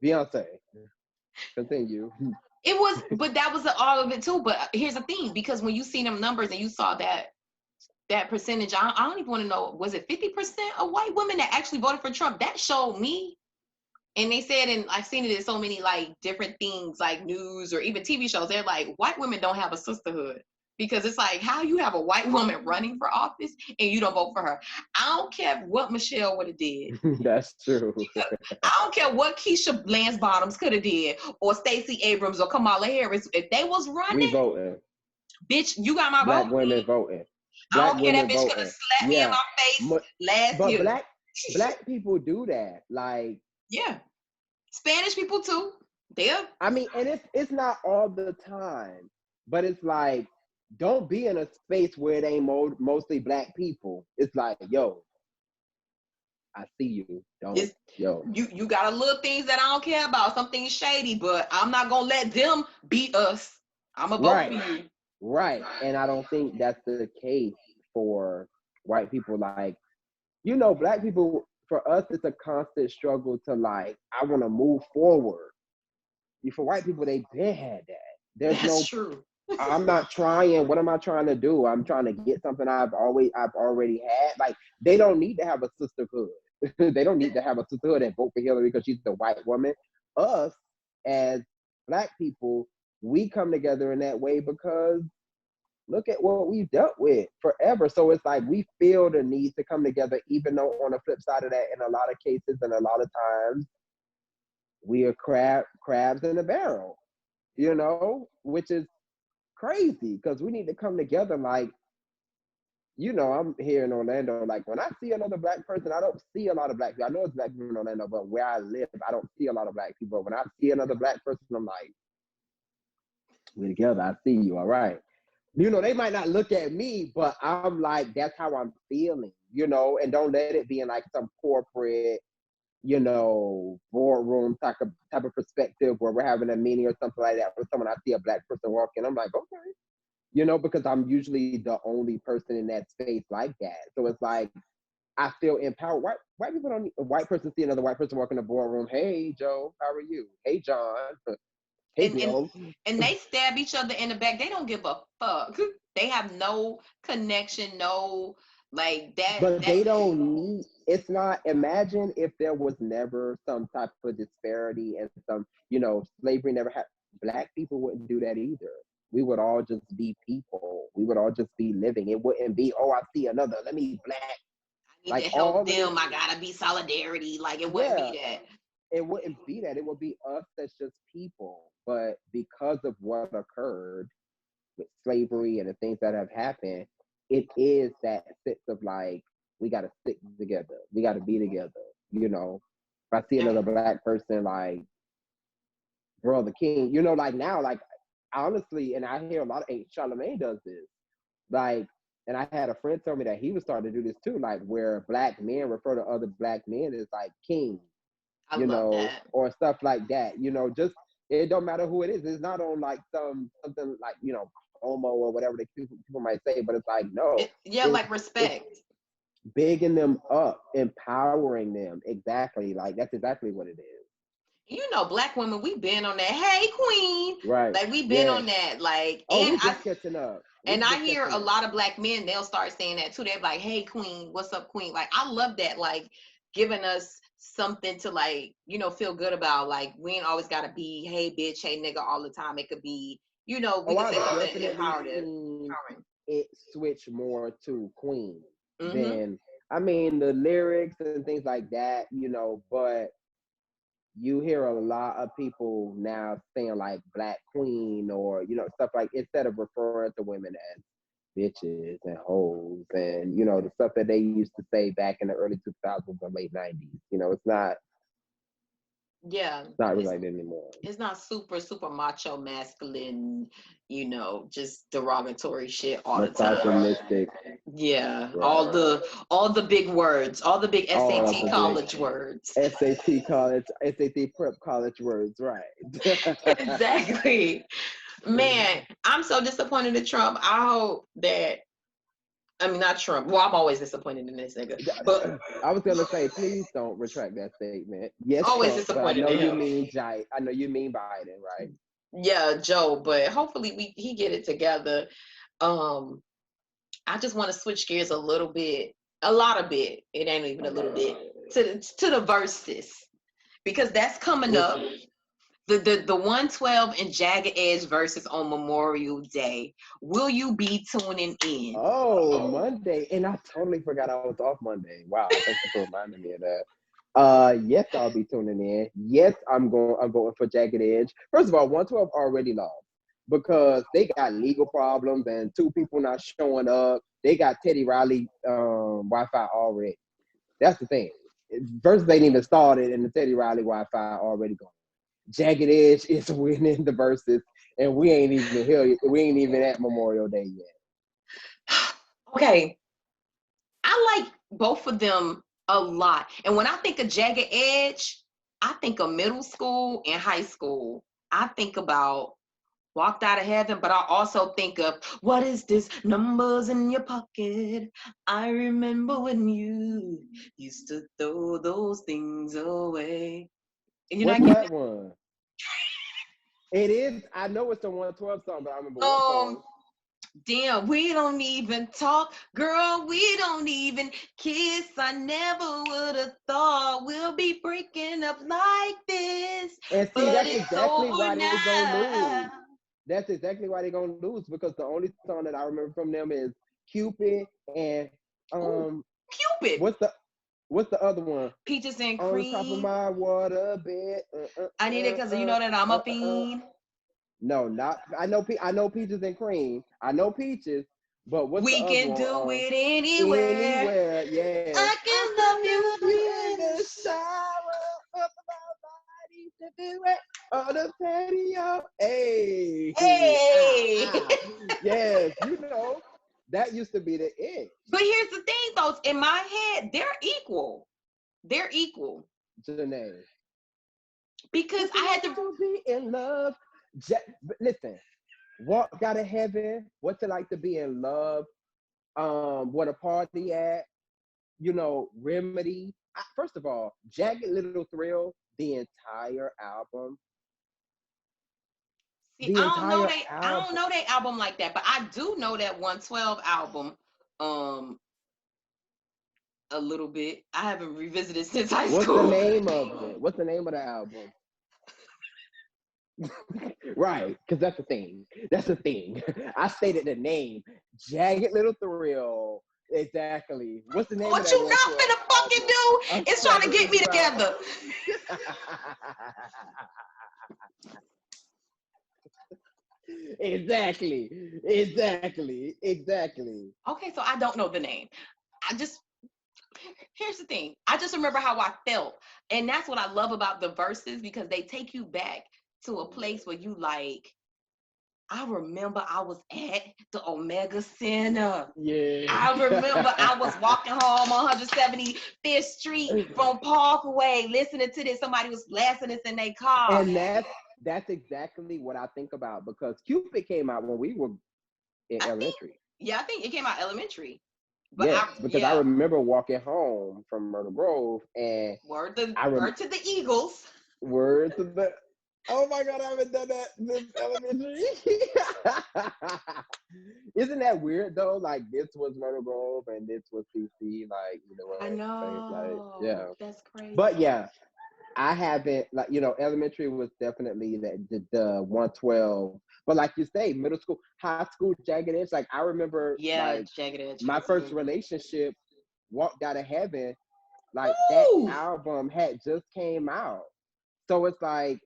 [SPEAKER 2] Beyonce. Continue.
[SPEAKER 1] It was, but that was all of it too. But here's the thing, because when you see them numbers and you saw that percentage, I don't even want to know, was it 50% of white women that actually voted for Trump? That showed me. And they said, and I've seen it in so many like different things, like news or even TV shows, they're like, white women don't have a sisterhood. Because it's like, how you have a white woman running for office and you don't vote for her? I don't care what Michelle would have did.
[SPEAKER 2] That's true.
[SPEAKER 1] I don't care what Keisha Lance Bottoms could have did, or Stacey Abrams or Kamala Harris. If they was running,
[SPEAKER 2] we voting.
[SPEAKER 1] Bitch, you got my
[SPEAKER 2] Black
[SPEAKER 1] vote.
[SPEAKER 2] Women voting.
[SPEAKER 1] I don't care, that bitch could have slapped me in my face last year.
[SPEAKER 2] But black people do that. Like,
[SPEAKER 1] yeah. Spanish people too. Yeah.
[SPEAKER 2] I mean, and it's not all the time, but it's like, don't be in a space where it ain't mostly black people. It's like, yo, I see you.
[SPEAKER 1] You got a little things that I don't care about, some things shady, but I'm not gonna let them beat us. I'm gonna vote for you.
[SPEAKER 2] Right. And I don't think that's the case for white people. Like, you know, black people, for us, it's a constant struggle to like, I want to move forward. For white people, they've been had that.
[SPEAKER 1] That's true.
[SPEAKER 2] I'm not trying. What am I trying to do? I'm trying to get something I've already had. Like, they don't need to have a sisterhood. They don't need to have a sisterhood and vote for Hillary because she's the white woman. Us, as black people, we come together in that way because look at what we've dealt with forever. So it's like we feel the need to come together, even though on the flip side of that, in a lot of cases and a lot of times, we are crabs in a barrel, you know, which is crazy because we need to come together. Like, you know, I'm here in Orlando. Like, when I see another black person, I don't see a lot of black people. I know it's black people in Orlando, but where I live, I don't see a lot of black people. When I see another black person, I'm like, we're together. I see you. All right. You know, they might not look at me, but I'm like, that's how I'm feeling, you know, and don't let it be in like some corporate, you know, boardroom type of perspective where we're having a meeting or something like that with someone. I see a black person walking, I'm like, okay, you know, because I'm usually the only person in that space like that. So it's like, I feel empowered. White people don't. A white person see another white person walk in the boardroom. Hey, Joe, how are you? Hey, John. Hey,
[SPEAKER 1] and and
[SPEAKER 2] Bill.
[SPEAKER 1] and they stab each other in the back. They don't give a fuck. They have no connection, no like that.
[SPEAKER 2] But
[SPEAKER 1] That
[SPEAKER 2] they don't need. It's not. Imagine if there was never some type of disparity and some, slavery never had. Black people wouldn't do that either. We would all just be people. We would all just be living. It wouldn't be, oh, I see another. Let me black.
[SPEAKER 1] I need
[SPEAKER 2] Like
[SPEAKER 1] to
[SPEAKER 2] all
[SPEAKER 1] help
[SPEAKER 2] of this.
[SPEAKER 1] them. I gotta be solidarity. Like it wouldn't
[SPEAKER 2] Yeah,
[SPEAKER 1] be that.
[SPEAKER 2] it wouldn't be that. It would be us that's just people. But because of what occurred with slavery and the things that have happened, it is that sense of like, we got to stick together. We got to be together. If I see another black person, like, Brother King, like now, like, honestly, and I hear a lot of, Charlamagne does this. Like, and I had a friend tell me that he was starting to do this too, like, where black men refer to other black men as like king,
[SPEAKER 1] I love that.
[SPEAKER 2] or stuff like that. Just, it don't matter who it is. It's not on like something like, homo or whatever people might say, but it's like, no,
[SPEAKER 1] Yeah,
[SPEAKER 2] it's,
[SPEAKER 1] like respect.
[SPEAKER 2] bigging them up, empowering them. Exactly. Like, that's exactly what it is.
[SPEAKER 1] Black women, we been on that. Hey, queen.
[SPEAKER 2] Right.
[SPEAKER 1] Like we been
[SPEAKER 2] Yeah.
[SPEAKER 1] on that. Like,
[SPEAKER 2] Oh, we just catching up.
[SPEAKER 1] I hear a lot of black men, they'll start saying that too. They're like, hey, queen, what's up, queen? Like, I love that. Like, giving us something to like, feel good about. Like, we ain't always gotta be, hey, bitch, hey, nigga, all the time. It could be, we can say
[SPEAKER 2] I've
[SPEAKER 1] something
[SPEAKER 2] definitely
[SPEAKER 1] empowering.
[SPEAKER 2] seen it switch more to queen
[SPEAKER 1] Mm-hmm.
[SPEAKER 2] than, I mean, the lyrics and things like that, but you hear a lot of people now saying like black queen, or stuff like, instead of referring to women as bitches and hoes, and the stuff that they used to say back in the early 2000s or late 90s.
[SPEAKER 1] Yeah,
[SPEAKER 2] It's not really like that anymore.
[SPEAKER 1] it's not super, super macho, masculine, just derogatory shit all the time.
[SPEAKER 2] Misogynistic.
[SPEAKER 1] Yeah, all
[SPEAKER 2] Right.
[SPEAKER 1] the big words, all the big
[SPEAKER 2] All of
[SPEAKER 1] SAT
[SPEAKER 2] the
[SPEAKER 1] college words.
[SPEAKER 2] SAT prep college words, right.
[SPEAKER 1] Exactly. Man, I'm so disappointed in Trump. I hope that, I mean, not Trump. Well, I'm always disappointed in this nigga, but
[SPEAKER 2] I was gonna say, please don't retract that statement. Yes,
[SPEAKER 1] always
[SPEAKER 2] Trump, but I
[SPEAKER 1] disappointed
[SPEAKER 2] know
[SPEAKER 1] in
[SPEAKER 2] you
[SPEAKER 1] him.
[SPEAKER 2] mean I know you mean Biden, right?
[SPEAKER 1] Yeah, Joe, but hopefully he get it together. Um, I just want to switch gears a little bit, a lot of bit. It ain't even a little bit to the verses, because that's coming up. The 112 and Jagged Edge versus on Memorial Day. Will you be tuning in?
[SPEAKER 2] Oh, Monday, and I totally forgot I was off Monday. Wow, thank you for reminding me of that. Yes, I'll be tuning in. Yes, I'm going for Jagged Edge. First of all, 112 already lost because they got legal problems and two people not showing up. They got Teddy Riley Wi-Fi already. That's the thing. Versus ain't even started, and the Teddy Riley Wi-Fi already gone. Jagged Edge is winning the verses, and we ain't even here. We ain't even at Memorial Day yet.
[SPEAKER 1] Okay, I like both of them a lot. And when I think of Jagged Edge, I think of middle school and high school. I think about Walked Out of Heaven, but I also think of what is this numbers in your pocket? I remember when you used to throw those things away. And
[SPEAKER 2] What's that one? It is. I know it's the 112 song, but I remember what song.
[SPEAKER 1] Damn, we don't even talk, girl. We don't even kiss. I never would have thought we'll be breaking up like this.
[SPEAKER 2] And see,
[SPEAKER 1] But
[SPEAKER 2] that's
[SPEAKER 1] it's
[SPEAKER 2] exactly
[SPEAKER 1] over
[SPEAKER 2] why they gonna
[SPEAKER 1] now.
[SPEAKER 2] lose. That's exactly why they gonna lose, because the only song that I remember from them is Cupid and
[SPEAKER 1] Ooh, Cupid.
[SPEAKER 2] what's the other one?
[SPEAKER 1] Peaches and
[SPEAKER 2] On top of
[SPEAKER 1] cream.
[SPEAKER 2] my water bed.
[SPEAKER 1] I need it because you know that I'm a fiend.
[SPEAKER 2] No, not I know. I know Peaches and Cream. I know Peaches, but what's the
[SPEAKER 1] We
[SPEAKER 2] other
[SPEAKER 1] can
[SPEAKER 2] one?
[SPEAKER 1] do it anywhere.
[SPEAKER 2] Anywhere, yeah.
[SPEAKER 1] I
[SPEAKER 2] I
[SPEAKER 1] can love
[SPEAKER 2] can
[SPEAKER 1] you
[SPEAKER 2] love you in the shower, up my body to do it on the patio. Hey,
[SPEAKER 1] Hey.
[SPEAKER 2] yes, that used to be the it.
[SPEAKER 1] But here's the thing, though. In my head, they're equal. They're equal.
[SPEAKER 2] Janae.
[SPEAKER 1] Because I had to
[SPEAKER 2] be in love. Listen, Walk Out of Heaven. What's it like to be in love? What a party at? Remedy. First of all, Jagged Little Thrill, the entire album.
[SPEAKER 1] See, I don't know that album like that, but I do know that 112 album a little bit. I haven't revisited since high
[SPEAKER 2] What's
[SPEAKER 1] school.
[SPEAKER 2] the name of it? What's the name of the album? Right, because that's the thing. That's the thing. I stated the name. Jagged Little Thrill. Exactly. What's the name
[SPEAKER 1] What
[SPEAKER 2] of that
[SPEAKER 1] you
[SPEAKER 2] one?
[SPEAKER 1] not finna fucking do is trying to get me together.
[SPEAKER 2] Exactly.
[SPEAKER 1] Okay, so I don't know the name. Here's the thing. I just remember how I felt. And that's what I love about the verses, because they take you back to a place where you like, I remember I was at the Omega Center.
[SPEAKER 2] Yeah.
[SPEAKER 1] I remember I was walking home on 175th Street from Parkway listening to this. Somebody was blasting this in their car.
[SPEAKER 2] And that's exactly what I think about, because Cupid came out when we were in elementary.
[SPEAKER 1] I think it came out elementary.
[SPEAKER 2] But because I remember walking home from Myrtle Grove, and
[SPEAKER 1] word to the Eagles.
[SPEAKER 2] Word to the. Oh my God, I haven't done that since elementary. Isn't that weird though? Like, this was Myrtle Grove and this was CC. Like,
[SPEAKER 1] I know.
[SPEAKER 2] Like, yeah,
[SPEAKER 1] that's crazy.
[SPEAKER 2] But yeah, I haven't, like, elementary was definitely the 112. But like you say, middle school, high school, Jagged Edge. Like, I remember, like,
[SPEAKER 1] Jagged Edge.
[SPEAKER 2] My first relationship, Walked Out of Heaven. Like,
[SPEAKER 1] Ooh!
[SPEAKER 2] That album had just came out. So it's like,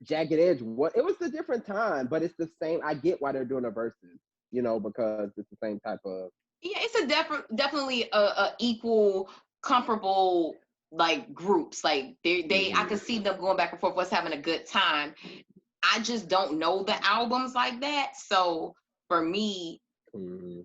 [SPEAKER 2] Jagged Edge, it was a different time, but it's the same. I get why they're doing the verses, because it's the same type of.
[SPEAKER 1] Yeah, it's a definitely a equal, comparable, like, groups. Like, they I could see them going back and forth, was having a good time. I just don't know the albums like that. So for me,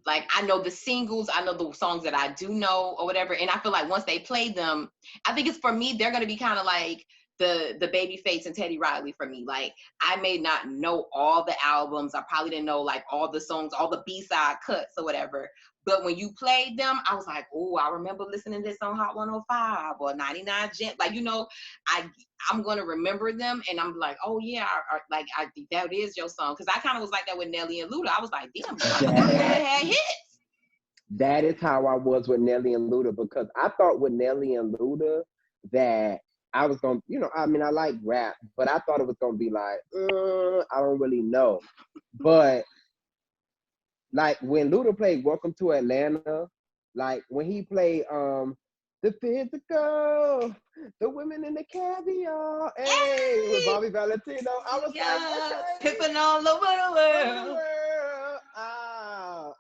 [SPEAKER 1] like, I know the singles, I know the songs that I do know or whatever. And I feel like once they play them, I think it's, for me, they're going to be kind of like the Babyface and Teddy Riley for me. Like, I may not know all the albums. I probably didn't know like all the songs, all the B-side cuts or whatever. But when you played them, I was like, oh, I remember listening to this on Hot 105 or 99 Gent. Like, I'm going to remember them, and I'm like, oh yeah, I think that is your song. Because I kind of was like that with Nelly and Luda. I was like, damn, they had hits.
[SPEAKER 2] That is how I was with Nelly and Luda, because I thought with Nelly and Luda that I was going to, I like rap, but I thought it was going to be like, I don't really know. But like, when Luda played Welcome to Atlanta, like when he played The Physical, The Women in the Caviar, hey, with Bobby Valentino, I was like, okay.
[SPEAKER 1] Pippin' all over the world.
[SPEAKER 2] I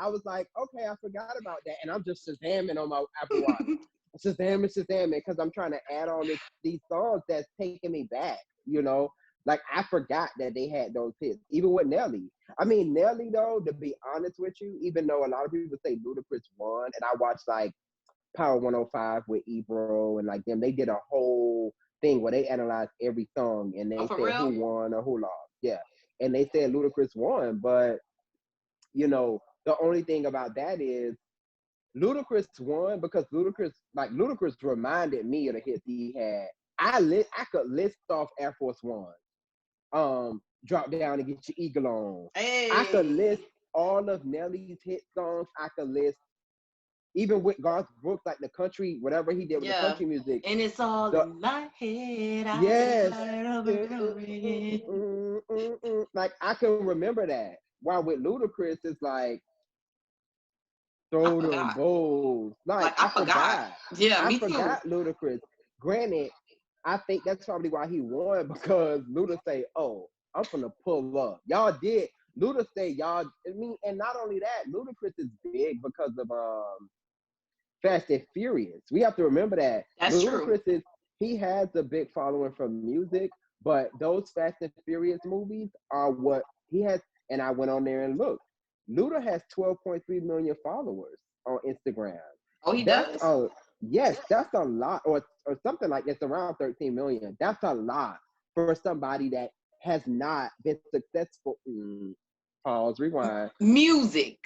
[SPEAKER 2] was like, okay, I forgot about that. And I'm just Shazamming on my Apple Watch. Shazamming, because I'm trying to add all these songs that's taking me back, Like, I forgot that they had those hits, even with Nelly. Nelly, though, to be honest with you, even though a lot of people say Ludacris won, and I watched, like, Power 105 with Ebro and, like, them, they did a whole thing where they analyzed every song, and they said who won or who lost. Yeah. And they said Ludacris won, but, the only thing about that is Ludacris won because Ludacris reminded me of the hits he had. I could list off Air Force One. Drop Down and Get Your Eagle On.
[SPEAKER 1] Hey.
[SPEAKER 2] I could list all of Nelly's hit songs. I could list, even with Garth Brooks, like the country, whatever he did with the country music.
[SPEAKER 1] And it's all in my head.
[SPEAKER 2] Like, I can remember that. While with Ludacris, it's like, throw them bowls. Like, I forgot.
[SPEAKER 1] Yeah,
[SPEAKER 2] I forgot Ludacris. Granted, I think that's probably why he won, because Luda say, oh, I'm finna pull up. Y'all did. Luda say y'all, and not only that, Ludacris is big because of Fast and Furious. We have to remember that.
[SPEAKER 1] That's
[SPEAKER 2] Ludacris
[SPEAKER 1] true.
[SPEAKER 2] He has a big following from music, but those Fast and Furious movies are what he has. And I went on there and looked. Luda has 12.3 million followers on Instagram.
[SPEAKER 1] Oh, he does?
[SPEAKER 2] Yes, that's a lot, or something like it's around 13 million. That's a lot for somebody that has not been successful. Pause, rewind.
[SPEAKER 1] Music.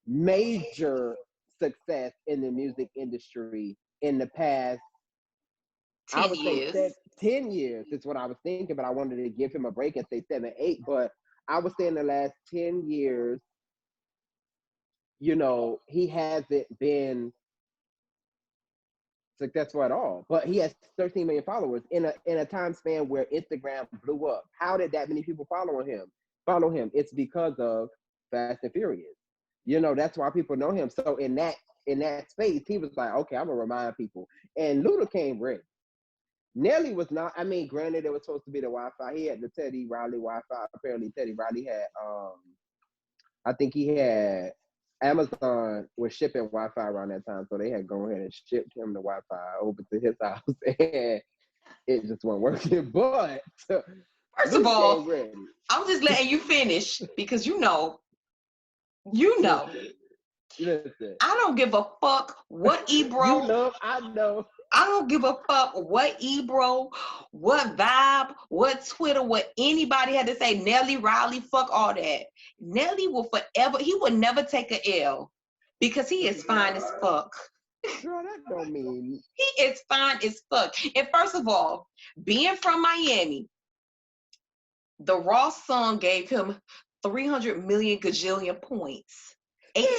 [SPEAKER 2] Major success in the music industry in the past,
[SPEAKER 1] 10
[SPEAKER 2] I would say
[SPEAKER 1] years.
[SPEAKER 2] 10 years is what I was thinking, but I wanted to give him a break and say 7, 8. But I would say in the last 10 years, he hasn't been successful at all. But he has 13 million followers in a time span where Instagram blew up. How did that many people follow him? It's because of Fast and Furious. That's why people know him. So in that space, he was like, okay, I'm gonna remind people. And Luda came ready. Nelly was not. I mean, granted, it was supposed to be the Wi-Fi. He had the Teddy Riley Wi-Fi. Apparently, Teddy Riley had. I think he had. Amazon was shipping Wi-Fi around that time, so they had gone ahead and shipped him the Wi-Fi over to his house, and it just wasn't working. But
[SPEAKER 1] First of all, I'm just letting you finish because
[SPEAKER 2] Listen.
[SPEAKER 1] I don't give a fuck what Ebro.
[SPEAKER 2] I know.
[SPEAKER 1] I don't give a fuck what Ebro, what Vibe, what Twitter, what anybody had to say. Nelly, Riley, fuck all that. Nelly will forever, he will never take a L because he is fine as fuck.
[SPEAKER 2] Girl, that don't mean.
[SPEAKER 1] He is fine as fuck. And first of all, being from Miami, the Ross song gave him 300 million gajillion points. 18.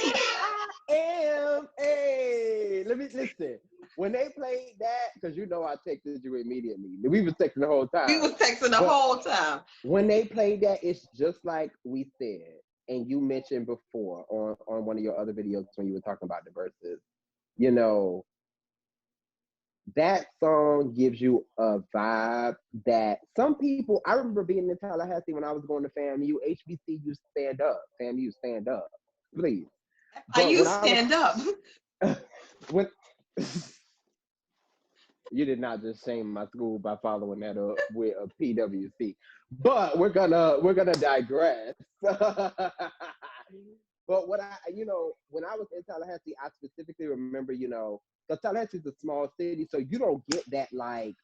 [SPEAKER 2] Hey, let me listen. When they played that, because I texted you immediately. We was texting the whole time.
[SPEAKER 1] We was texting the whole time.
[SPEAKER 2] When they played that, it's just like we said, and you mentioned before on one of your other videos when you were talking about the verses. That song gives you a vibe that some people. I remember being in Tallahassee when I was going to FAMU. HBCU stand up. FAMU stand up, please.
[SPEAKER 1] You stand up.
[SPEAKER 2] When you did not just shame my school by following that up with a PWC, but we're gonna digress. But what when I was in Tallahassee, I specifically remember, because Tallahassee is a small city, so you don't get that like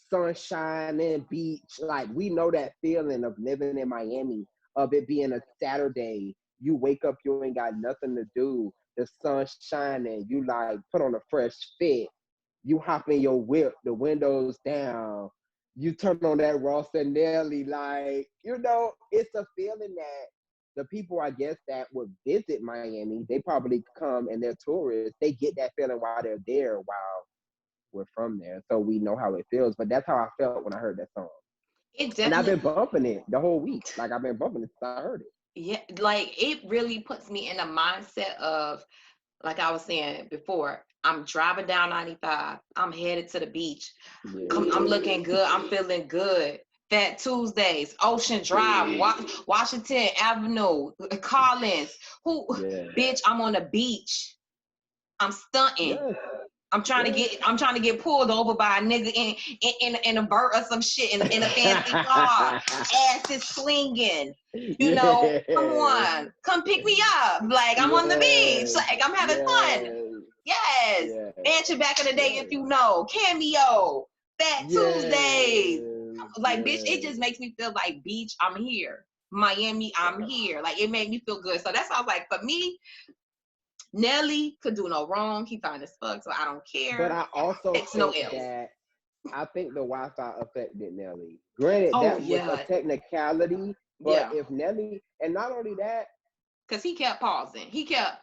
[SPEAKER 2] sunshine and beach. Like we know that feeling of living in Miami, of it being a Saturday. You wake up, you ain't got nothing to do. The sun's shining. You like put on a fresh fit. You hop in your whip, the windows down. You turn on that Ross and Nelly, like, it's a feeling that the people, I guess, that would visit Miami, they probably come and they're tourists. They get that feeling while they're there, while we're from there. So we know how it feels. But that's how I felt when I heard that song. And I've been bumping it the whole week. Like, I've been bumping it since I heard it.
[SPEAKER 1] Yeah, like it really puts me in a mindset of, like I was saying before, I'm driving down 95. I'm headed to the beach. Yeah. I'm looking good. I'm feeling good. Fat Tuesdays, Ocean Drive, Washington Avenue, Collins. Bitch, I'm on the beach. I'm stunting. Yeah. I'm trying to get pulled over by a nigga in a Burt or some shit in a fancy car. Ass is swinging. Come on. Come pick me up. Like, I'm on the beach. Like, I'm having fun. Yes. Mansion back in the day, if you know. Cameo. Fat Tuesdays. Like, bitch, it just makes me feel like, beach, I'm here. Miami, I'm here. Like, it made me feel good. So that's why I was like, for me, Nelly could do no wrong. He fine as fuck, so I don't care.
[SPEAKER 2] But I also think that I think the Wi-Fi affected Nelly. Granted, that was a technicality, but if Nelly, and not only that,
[SPEAKER 1] because he kept pausing. He kept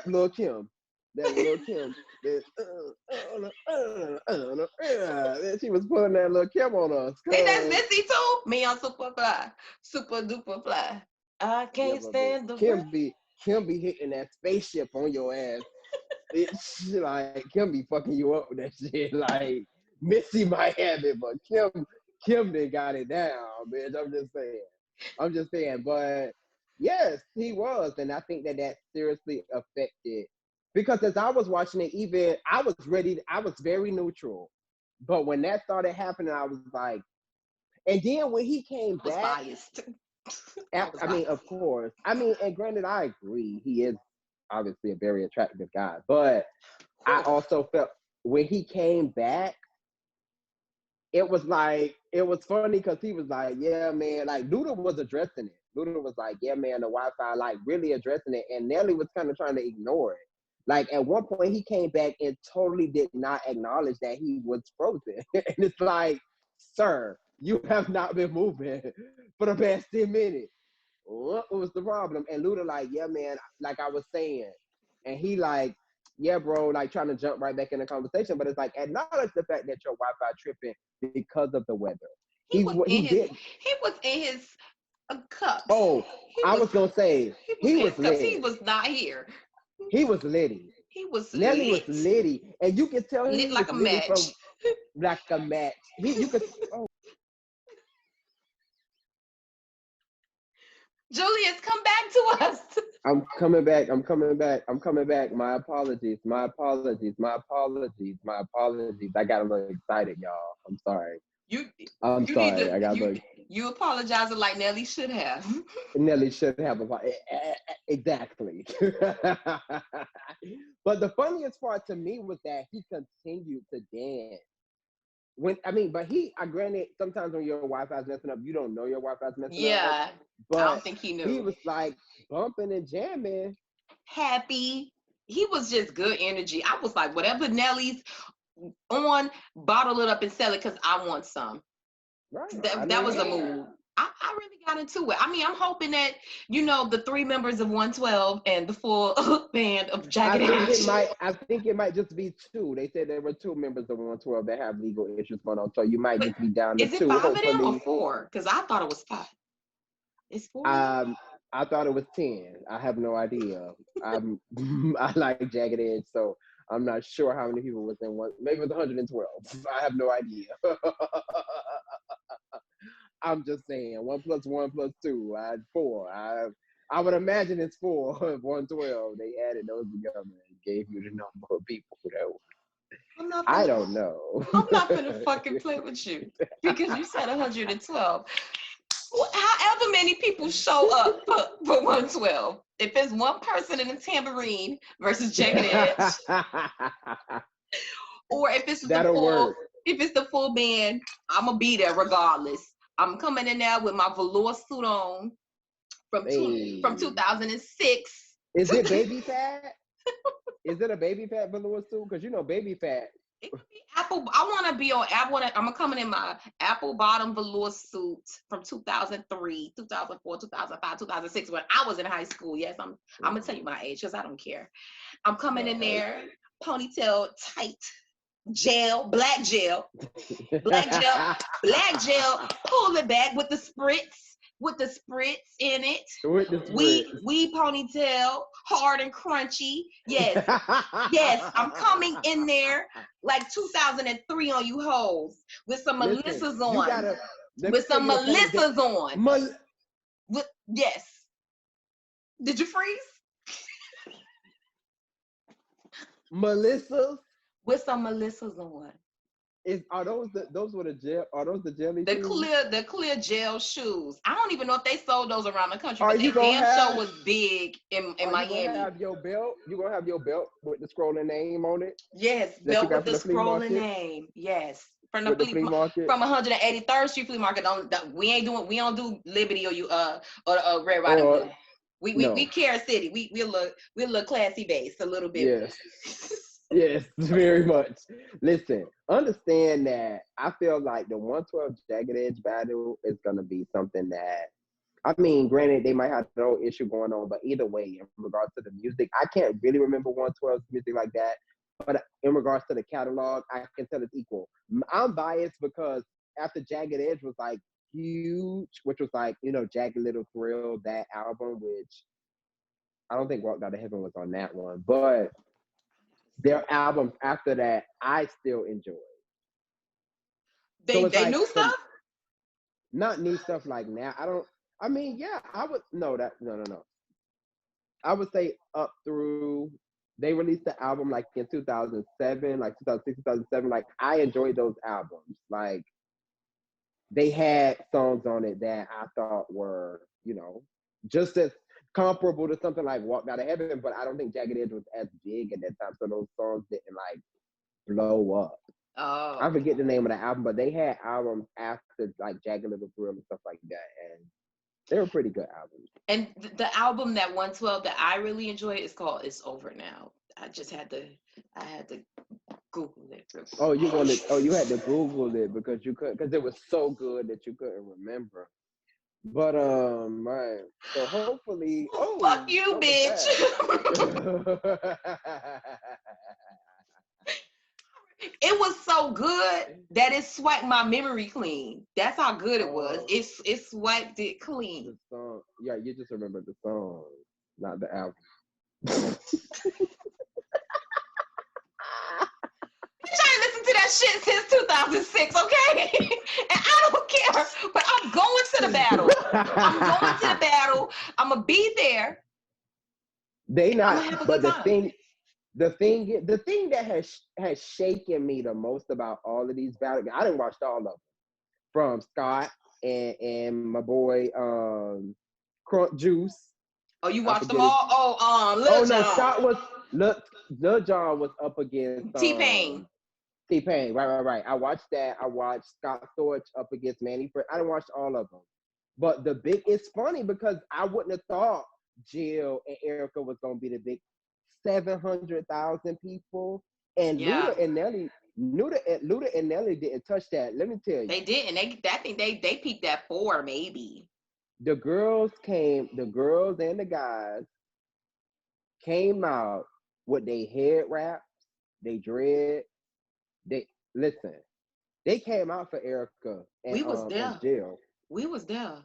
[SPEAKER 2] Lil' Kim. That Lil' Kim. She was putting that Lil' Kim on us.
[SPEAKER 1] Ain't that Missy too? Me on Super Fly. Super duper fly. I can't stand the
[SPEAKER 2] Kim be hitting that spaceship on your ass. It's like Kim be fucking you up with that shit. Like Missy might have it, but Kim done got it down, bitch. I'm just saying. But yes, he was, and I think that seriously affected, because as I was watching it, even I was very neutral, but when that started happening, I was like, and then when he came back.
[SPEAKER 1] Biased.
[SPEAKER 2] I mean, of course. I mean, and granted, I agree. He is obviously a very attractive guy. But I also felt when he came back, it was funny because he was like, yeah, man, like Luda was addressing it. Luda was like, yeah, man, the Wi-Fi, like really addressing it. And Nelly was kind of trying to ignore it. Like at one point he came back and totally did not acknowledge that he was frozen. And it's like, sir, you have not been moving for the past 10 minutes. What was the problem? And Luda like, yeah, man, like I was saying. And he like, yeah, bro, like trying to jump right back in the conversation. But it's like, acknowledge the fact that your Wi-Fi tripping because of the weather.
[SPEAKER 1] He was in his cups.
[SPEAKER 2] Oh, I was gonna say he was lit.
[SPEAKER 1] He was not here.
[SPEAKER 2] He was litty.
[SPEAKER 1] He was
[SPEAKER 2] Nelly
[SPEAKER 1] lit.
[SPEAKER 2] was litty, and you can tell he
[SPEAKER 1] lit like
[SPEAKER 2] was
[SPEAKER 1] a
[SPEAKER 2] litty
[SPEAKER 1] match.
[SPEAKER 2] from like a match. You could. Oh.
[SPEAKER 1] Julius, come back to us.
[SPEAKER 2] I'm coming back. I'm coming back. I'm coming back. My apologies. My apologies. My apologies. My apologies. I got a little excited, y'all. I'm sorry. I'm sorry.
[SPEAKER 1] You apologizing like Nelly should have.
[SPEAKER 2] Nelly should have exactly. But the funniest part to me was that he continued to dance. Granted, sometimes when your Wi-Fi's messing up, you don't know your Wi-Fi's messing up.
[SPEAKER 1] Yeah,
[SPEAKER 2] but
[SPEAKER 1] I don't think he knew.
[SPEAKER 2] He was like bumping and jamming.
[SPEAKER 1] Happy. He was just good energy. I was like, whatever Nelly's on, bottle it up and sell it because I want some.
[SPEAKER 2] Right.
[SPEAKER 1] That was a move. I really got into it. I mean, I'm hoping that, the 3 members of 112 and the full band of Jagged Edge.
[SPEAKER 2] I think it might just be 2. They said there were 2 members of 112 that have legal issues going on. So you might just be down to 2.
[SPEAKER 1] Is it 5 of them or 4? Because I thought it was 5. It's 4?
[SPEAKER 2] I thought it was 10. I have no idea. I like Jagged Edge, so I'm not sure how many people was in one. Maybe it was 112. I have no idea. I'm just saying, 1 + 1 + 2, 4. I would imagine it's 4 of 112. They added those together and gave you the number of people that I don't know.
[SPEAKER 1] I'm not gonna fucking play with you because you said 112. However many people show up for 112. If it's one person in a tambourine versus Jagged Edge, or if it's the full band, I'm gonna be there regardless. I'm coming in there with my velour suit on from 2006.
[SPEAKER 2] Is it baby fat? Is it a baby fat velour suit? Because baby fat.
[SPEAKER 1] It could be apple. I'm coming in my apple bottom velour suit from 2003, 2004, 2005, 2006 when I was in high school. Yes, I'm gonna tell you my age because I don't care. I'm coming in there, ponytail tight. Black gel, pull it back with the spritz in it. We ponytail, hard and crunchy. Yes, I'm coming in there like 2003 on you hoes with some Melissas on. With some Melissas on. Yes. Did you freeze?
[SPEAKER 2] Melissas?
[SPEAKER 1] With some Melissas on.
[SPEAKER 2] Are those the jelly
[SPEAKER 1] shoes? The clear gel shoes. I don't even know if they sold those around the country, but
[SPEAKER 2] their
[SPEAKER 1] show was big in Miami.
[SPEAKER 2] You gonna have your belt? You gonna have your belt with the scrolling name on it?
[SPEAKER 1] Yes, belt with the scrolling name. Yes. From the flea market. From 183rd Street Flea Market. We don't do Liberty or Red Ryder. We Care City. We look classy based a little bit.
[SPEAKER 2] Yes. Yes, very much. Listen, understand that I feel like the 112 Jagged Edge battle is going to be something that, granted, they might have no issue going on, but either way, in regards to the music, I can't really remember 112's music like that, but in regards to the catalog, I can tell it's equal. I'm biased because after Jagged Edge was like huge, which was like, Jagged Little Thrill, that album, which I don't think Walked Out of Heaven was on that one, but their albums after that, I still enjoy.
[SPEAKER 1] They new stuff?
[SPEAKER 2] Not new stuff like now. I would say up through, they released the album like in 2007, like 2006, 2007. Like, I enjoyed those albums. Like, they had songs on it that I thought were, just as comparable to something like Walked Out of Heaven, but I don't think Jagged Edge was as big at that time, so those songs didn't like blow up.
[SPEAKER 1] Oh.
[SPEAKER 2] I forget the name of the album, but they had albums after like Jagged Little Thrill and stuff like that. And They were pretty good albums.
[SPEAKER 1] And the album that 112 that I really enjoy is called "It's Over Now." I had to Google it.
[SPEAKER 2] Oh, you had to Google it because you couldn't, because it was so good that you couldn't remember. But right. So hopefully,
[SPEAKER 1] Fuck you,
[SPEAKER 2] what was
[SPEAKER 1] bitch.
[SPEAKER 2] that?
[SPEAKER 1] It was so good that it swiped my memory clean. That's how good it was. It swiped it clean.
[SPEAKER 2] The song, yeah, you just remember the song, not the album.
[SPEAKER 1] Bitch, I ain't listened to that shit since 2006, okay? And I don't care, but I'm going to the battle. I'm gonna be there.
[SPEAKER 2] They
[SPEAKER 1] I'm
[SPEAKER 2] not,
[SPEAKER 1] gonna have a
[SPEAKER 2] but
[SPEAKER 1] good time.
[SPEAKER 2] the thing that has shaken me the most about all of these battles, I didn't watch all of them, from Scott and my boy Crunk Juice.
[SPEAKER 1] Oh, you watched them all?
[SPEAKER 2] Oh no, Scott was Lil Jon was up against
[SPEAKER 1] T-Pain.
[SPEAKER 2] T-Pain, right. I watched that. I watched Scott Storch up against Manny Fred. I didn't watch all of them. But it's funny because I wouldn't have thought Jill and Erica was gonna be the big 700,000 people. And
[SPEAKER 1] Yeah.
[SPEAKER 2] Luda and Nelly didn't touch that. Let me tell you.
[SPEAKER 1] They didn't. I think they peaked at 4, maybe.
[SPEAKER 2] The girls and the guys came out with their head wraps, they dread. They came out for Erica and
[SPEAKER 1] We was there.
[SPEAKER 2] and Jill.
[SPEAKER 1] We was there.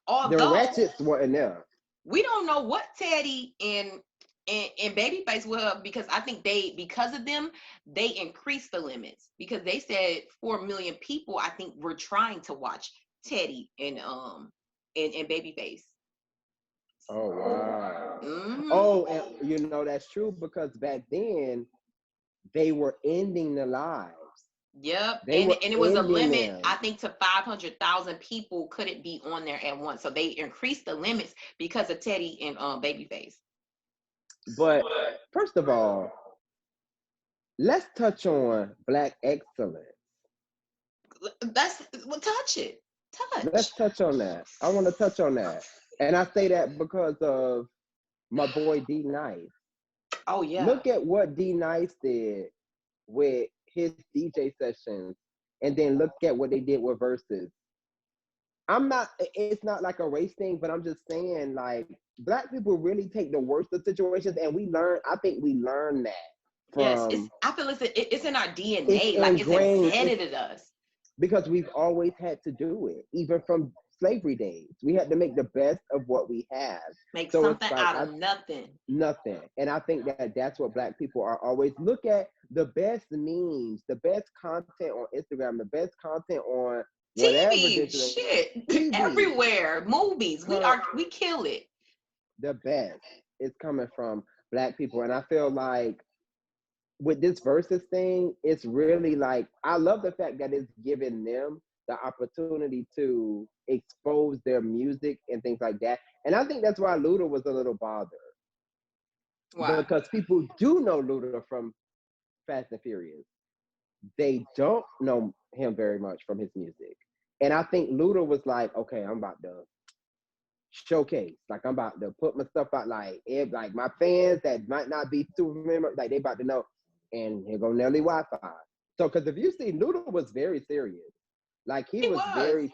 [SPEAKER 2] The
[SPEAKER 1] Although
[SPEAKER 2] ratchets weren't there.
[SPEAKER 1] we don't know what Teddy and Babyface were, because I think because of them, they increased the limits, because they said 4 million people, I think, were trying to watch Teddy and Babyface.
[SPEAKER 2] Oh wow.
[SPEAKER 1] Mm-hmm.
[SPEAKER 2] Oh, and you know that's true because back then they were ending the lives.
[SPEAKER 1] Yep, and it was a limit, I think, to 500,000 people couldn't be on there at once. So they increased the limits because of Teddy and Babyface.
[SPEAKER 2] But first of all, let's touch on Black excellence.
[SPEAKER 1] Touch it.
[SPEAKER 2] Let's touch on that. I want to touch on that. And I say that because of my boy D Nice.
[SPEAKER 1] Oh yeah.
[SPEAKER 2] Look at what D Nice did with his DJ sessions, and then look at what they did with Verzuz. It's not like a race thing, but I'm just saying, like, Black people really take the worst of situations, and I think we learn that from.
[SPEAKER 1] Yes, I feel it's in our DNA, it's embedded in us.
[SPEAKER 2] Because we've always had to do it, even from slavery days. We had to make the best of what we have.
[SPEAKER 1] Make something out of nothing.
[SPEAKER 2] Nothing. And I think that's what Black people are always. Look at the best memes, the best content on Instagram, the best content on whatever
[SPEAKER 1] TV, shit, TV. Everywhere, movies. We kill it.
[SPEAKER 2] The best is coming from Black people. And I feel like with this Verzuz thing, it's really like, I love the fact that it's giving them the opportunity to expose their music and things like that. And I think that's why Luda was a little bothered. Why? Because people do know Luda from Fast and Furious. They don't know him very much from his music. And I think Luda was like, okay, I'm about to showcase. Like, I'm about to put my stuff out. Like my fans that might not be super familiar, like, they about to know. And here go Nelly Wi-Fi. So, because if you see, Luda was very serious. Like, he was very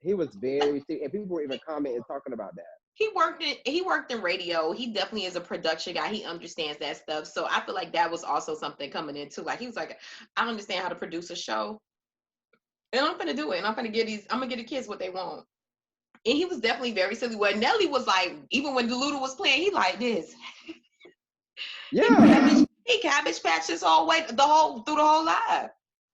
[SPEAKER 2] serious. And people were even commenting, talking about that.
[SPEAKER 1] He worked in radio. He definitely is a production guy. He understands that stuff. So I feel like that was also something coming into, like, he was like, I understand how to produce a show, and I'm gonna do it, and I'm gonna get the kids what they want. And he was definitely very silly. Where Nelly was like, even when Luda was playing, he like this.
[SPEAKER 2] Yeah.
[SPEAKER 1] He cabbage patched this all way through the whole live.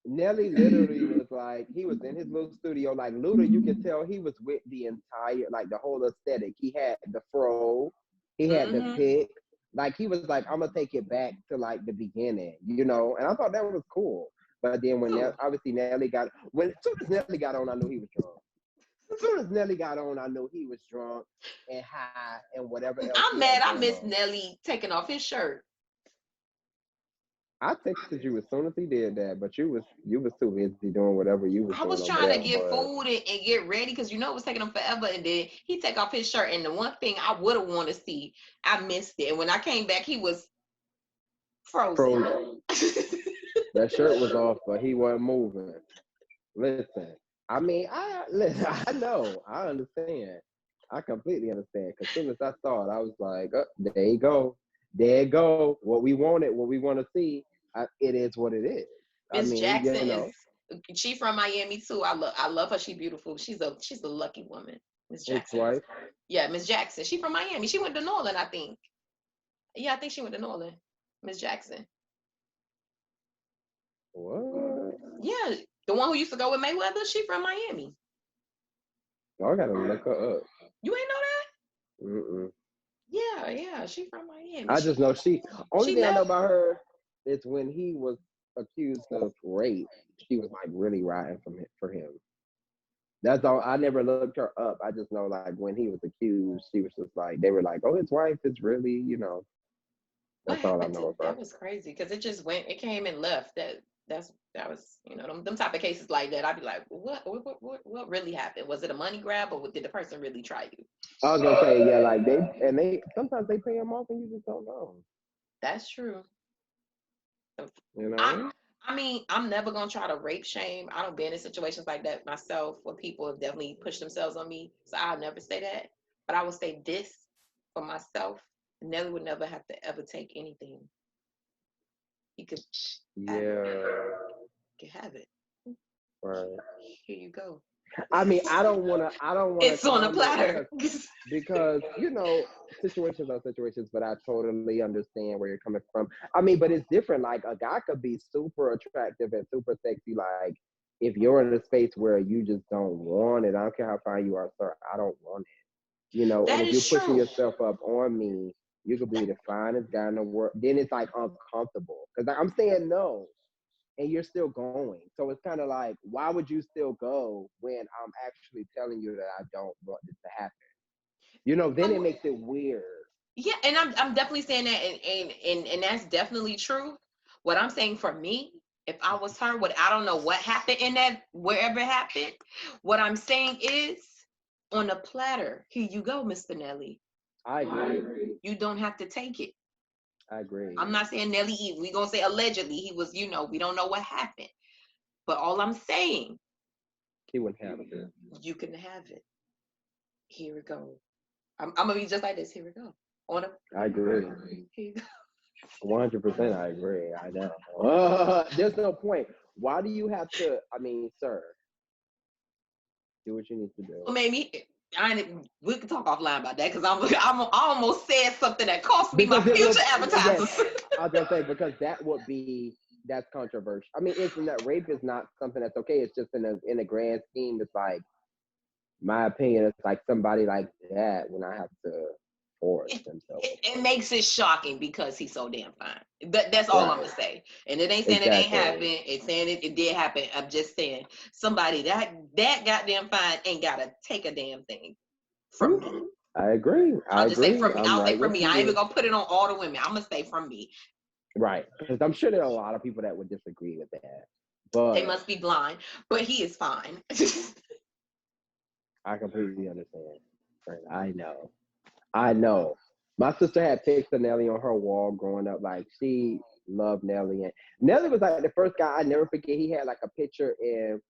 [SPEAKER 2] Nelly literally was like, he was in his little studio, like Luda, you can tell he was with the entire, like, the whole aesthetic. He had the fro, he had the pick, like, he was like, I'm gonna take it back to, like, the beginning, you know. And I thought that was cool. But then when obviously Nelly as soon as Nelly got on, I knew he was drunk. As soon as Nelly got on, I knew he was drunk and high and whatever else.
[SPEAKER 1] I'm mad I missed Nelly taking off his shirt.
[SPEAKER 2] I texted you as soon as he did that, but you was too busy doing whatever you was
[SPEAKER 1] I
[SPEAKER 2] doing
[SPEAKER 1] was
[SPEAKER 2] over
[SPEAKER 1] trying to
[SPEAKER 2] there.
[SPEAKER 1] get
[SPEAKER 2] But
[SPEAKER 1] food and get ready because you know it was taking him forever. And then he take off his shirt, and the one thing I would have wanted to see, I missed it. And when I came back, he was frozen.
[SPEAKER 2] frozen. That shirt was off, but he wasn't moving. Listen, I mean, listen, I know, I understand. I completely understand. Because soon as I saw it, I was like, oh, there you go. There you go. What we wanted, what we want to see, it is what it is. I
[SPEAKER 1] Miss
[SPEAKER 2] mean,
[SPEAKER 1] Jackson is she from Miami too. I love her. She's beautiful. She's a lucky woman. Miss
[SPEAKER 2] his
[SPEAKER 1] Jackson.
[SPEAKER 2] wife.
[SPEAKER 1] Yeah, Miss Jackson. She from Miami. She went to Norland, I think. Yeah, I think she went to Norland. Miss Jackson.
[SPEAKER 2] What?
[SPEAKER 1] Yeah, the one who used to go with Mayweather. She from Miami.
[SPEAKER 2] I gotta look her up.
[SPEAKER 1] You ain't know that?
[SPEAKER 2] Mm-mm.
[SPEAKER 1] Yeah, she from Miami.
[SPEAKER 2] I just know only
[SPEAKER 1] She
[SPEAKER 2] thing I know
[SPEAKER 1] left.
[SPEAKER 2] about her is when he was accused of rape, she was like really riding for him. That's all. I never looked her up. I just know like when he was accused, she was just like they were like, "Oh, his wife is really, you know."
[SPEAKER 1] What
[SPEAKER 2] That's all I
[SPEAKER 1] happened
[SPEAKER 2] know
[SPEAKER 1] to that
[SPEAKER 2] about.
[SPEAKER 1] was crazy because it came and left. That was them type of cases like that. I'd be like, what really happened? Was it a money grab or did the person really try you?
[SPEAKER 2] I was gonna say yeah, like they sometimes they pay him off and you just don't know.
[SPEAKER 1] That's true.
[SPEAKER 2] You
[SPEAKER 1] I
[SPEAKER 2] know.
[SPEAKER 1] I mean, I'm never gonna try to rape shame. I don't been in situations like that myself where people have definitely pushed themselves on me. So I'll never say that. But I would say this for myself. Nelly would never have to ever take anything. He could have it.
[SPEAKER 2] Yeah.
[SPEAKER 1] He could have it.
[SPEAKER 2] Right.
[SPEAKER 1] Here you go.
[SPEAKER 2] I mean, I don't wanna
[SPEAKER 1] It's on a
[SPEAKER 2] comment
[SPEAKER 1] platter.
[SPEAKER 2] because situations are situations, but I totally understand where you're coming from. I mean, but it's different. Like a guy could be super attractive and super sexy. Like if you're in a space where you just don't want it, I don't care how fine you are, sir. I don't want it. And
[SPEAKER 1] That
[SPEAKER 2] if you're
[SPEAKER 1] is
[SPEAKER 2] pushing
[SPEAKER 1] true.
[SPEAKER 2] yourself up on me, you could be the finest guy in the world. Then it's like uncomfortable because I'm saying no and you're still going. So it's kind of like, why would you still go when I'm actually telling you that I don't want this to happen? Then it makes it weird.
[SPEAKER 1] Yeah, and I'm definitely saying that, and that's definitely true. What I'm saying for me, if I was her, I don't know what happened in that wherever it happened. What I'm saying is, on a platter, here you go, Mr. Nelly.
[SPEAKER 2] I agree.
[SPEAKER 1] You don't have to take it.
[SPEAKER 2] I agree.
[SPEAKER 1] I'm not saying Nelly. We gonna say allegedly he was. We don't know what happened. But all I'm saying,
[SPEAKER 2] He wouldn't have it.
[SPEAKER 1] you can have it. Here we go. I'm gonna be just like this. Here we go.
[SPEAKER 2] I agree.
[SPEAKER 1] Here you go.
[SPEAKER 2] 100%. I agree. I know. There's no point. Why do you have to? I mean, sir, do what you need to do.
[SPEAKER 1] Maybe we can talk offline about that because I almost said something that cost me my
[SPEAKER 2] Because it
[SPEAKER 1] future
[SPEAKER 2] will.
[SPEAKER 1] advertisers.
[SPEAKER 2] Yes, I was gonna say because that's controversial. I mean, it's that rape is not something that's okay. It's just in a grand scheme. It's like my opinion. It's like somebody like that when I have to force themselves.
[SPEAKER 1] It makes it shocking because he's so damn fine. That's all I'm gonna say. And it ain't saying it ain't happened. It's saying it did happen. I'm just saying somebody that goddamn fine ain't gotta take a damn thing from me.
[SPEAKER 2] I agree.
[SPEAKER 1] I'll just say from me.
[SPEAKER 2] I'm
[SPEAKER 1] I'll say
[SPEAKER 2] right
[SPEAKER 1] from
[SPEAKER 2] with
[SPEAKER 1] me.
[SPEAKER 2] you.
[SPEAKER 1] I ain't even gonna put it on all the women. I'm gonna say from me.
[SPEAKER 2] Right, because I'm sure there are a lot of people that would disagree with that. But
[SPEAKER 1] they must be blind. But he is fine.
[SPEAKER 2] I completely understand. Right, I know. My sister had pics of Nelly on her wall growing up. Like she loved Nelly, and Nelly was like the first guy I never forget. He had like a picture in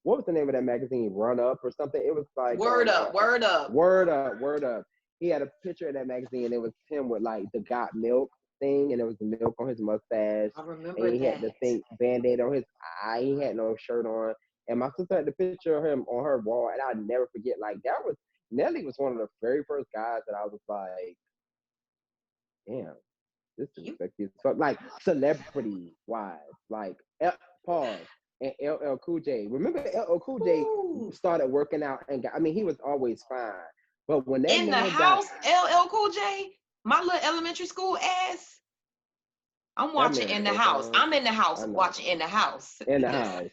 [SPEAKER 2] what was the name of that magazine? Run Up or something. It was like
[SPEAKER 1] Word up.
[SPEAKER 2] Word Up. He had a picture in that magazine, and it was him with like the Got Milk thing, and it was the milk on his mustache.
[SPEAKER 1] I remember
[SPEAKER 2] and he
[SPEAKER 1] that.
[SPEAKER 2] had the thing Band-Aid on his eye. He had no shirt on. And my sister had the picture of him on her wall, and I'll never forget. Like Nelly was one of the very first guys that I was like, damn, this is sexy as fuck. Like celebrity wise, like pause. And LL Cool J. Remember LL Cool J started working out and he was always fine. But when that
[SPEAKER 1] in the house, LL Cool J, my little elementary school ass. I'm watching in the house. I'm in the house watching in the house.
[SPEAKER 2] In the house.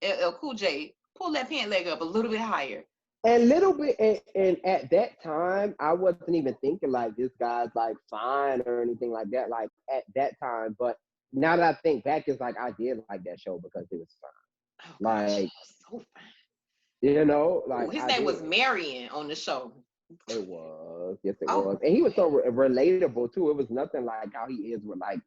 [SPEAKER 1] LL Cool J, pull that pant leg up a little bit higher.
[SPEAKER 2] And little bit, and at that time, I wasn't even thinking like this guy's like fine or anything like that. Like at that time, but now that I think back, it's like I did like that show because it was fun.
[SPEAKER 1] Oh gosh,
[SPEAKER 2] Like,
[SPEAKER 1] it was so fun.
[SPEAKER 2] you know,
[SPEAKER 1] Ooh,
[SPEAKER 2] like
[SPEAKER 1] his
[SPEAKER 2] I
[SPEAKER 1] name
[SPEAKER 2] did.
[SPEAKER 1] was Marion on the show.
[SPEAKER 2] It was, yes, it
[SPEAKER 1] Oh
[SPEAKER 2] was, and he was so relatable too. It was nothing like how he is with like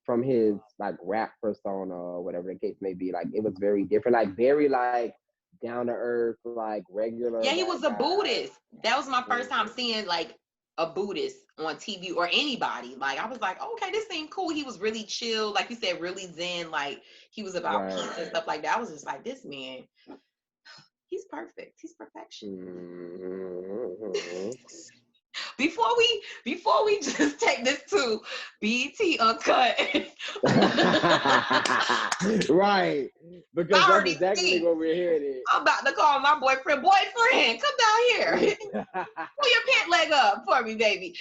[SPEAKER 2] from his like rap persona or whatever the case may be. Like it was very different, like very like down to earth, like regular
[SPEAKER 1] yeah, he
[SPEAKER 2] black
[SPEAKER 1] was a
[SPEAKER 2] guy.
[SPEAKER 1] Buddhist. That was my first time
[SPEAKER 2] Mhm.
[SPEAKER 1] seeing like a Buddhist on TV or anybody. Like I was like, okay, this seemed cool. He was really chill, like you said, really zen. Like he was about
[SPEAKER 2] Right.
[SPEAKER 1] peace and stuff like that. I was just like, this man, he's perfect. He's perfection.
[SPEAKER 2] Mhm.
[SPEAKER 1] Before we just take this to BET Uncut.
[SPEAKER 2] Right, because
[SPEAKER 1] I
[SPEAKER 2] that's
[SPEAKER 1] already
[SPEAKER 2] exactly
[SPEAKER 1] see.
[SPEAKER 2] what we're hearing.
[SPEAKER 1] I'm about to call my boyfriend, come down here. Pull your pant leg up for me, baby.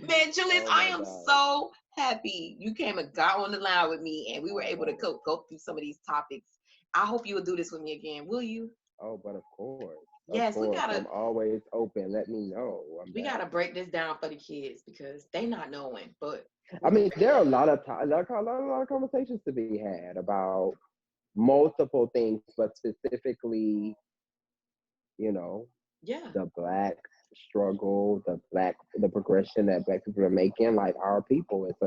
[SPEAKER 1] Man, Julius,
[SPEAKER 2] Oh
[SPEAKER 1] I
[SPEAKER 2] my
[SPEAKER 1] am
[SPEAKER 2] God.
[SPEAKER 1] so happy you came and got on the line with me and we were able to go through some of these topics. I hope you will do this with me again. Will you?
[SPEAKER 2] Oh, but of course. Of
[SPEAKER 1] Yes,
[SPEAKER 2] course. I'm always open. Let me know. I'm
[SPEAKER 1] we
[SPEAKER 2] down.
[SPEAKER 1] gotta break this down for the kids because they not knowing, but
[SPEAKER 2] I
[SPEAKER 1] we can
[SPEAKER 2] mean,
[SPEAKER 1] break it
[SPEAKER 2] there are a
[SPEAKER 1] down.
[SPEAKER 2] lot of a lot of conversations to be had about multiple things, but specifically, you know,
[SPEAKER 1] Yeah.
[SPEAKER 2] the black struggle, the progression that black people are making, like our people. It's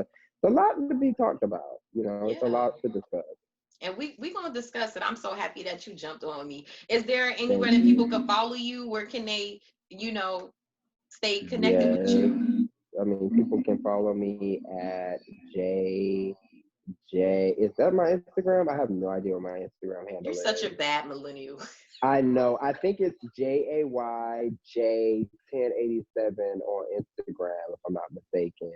[SPEAKER 2] a lot to be talked about. You know, it's a
[SPEAKER 1] Yeah.
[SPEAKER 2] lot to discuss.
[SPEAKER 1] And we gonna discuss it. I'm so happy that you jumped on me. Is there anywhere
[SPEAKER 2] Thank
[SPEAKER 1] that people
[SPEAKER 2] you.
[SPEAKER 1] can follow you? Where can they, stay connected with
[SPEAKER 2] Yes.
[SPEAKER 1] you?
[SPEAKER 2] I mean, people can follow me at J. Is that my Instagram? I have no idea what my Instagram
[SPEAKER 1] You're
[SPEAKER 2] handle
[SPEAKER 1] such a
[SPEAKER 2] is.
[SPEAKER 1] bad millennial.
[SPEAKER 2] I know. I think it's JAYJ1087 on Instagram, if I'm not mistaken.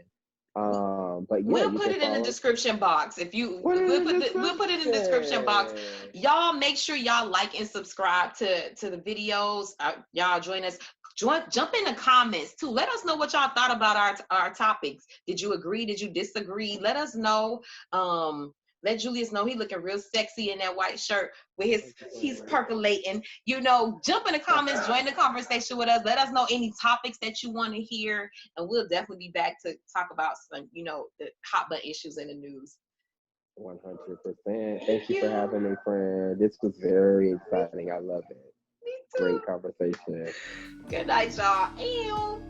[SPEAKER 2] But yeah,
[SPEAKER 1] We'll
[SPEAKER 2] you
[SPEAKER 1] put
[SPEAKER 2] can
[SPEAKER 1] it in the
[SPEAKER 2] follow.
[SPEAKER 1] description box. If you
[SPEAKER 2] Put it in the
[SPEAKER 1] we'll put it in the description box.
[SPEAKER 2] description.
[SPEAKER 1] Y'all make sure y'all like and subscribe to the videos. Y'all join us. Jump in the comments too. Let us know what y'all thought about our topics. Did you agree? Did you disagree? Let us know. Let Julius know he looking real sexy in that white shirt with he's percolating. Jump in the comments, join the conversation with us. Let us know any topics that you want to hear, and we'll definitely be back to talk about some, the hot button issues in the news.
[SPEAKER 2] 100%. Thank you for having me, friend. This was very exciting. I love it.
[SPEAKER 1] Me
[SPEAKER 2] Great
[SPEAKER 1] too.
[SPEAKER 2] conversation.
[SPEAKER 1] Good night, y'all. Ew.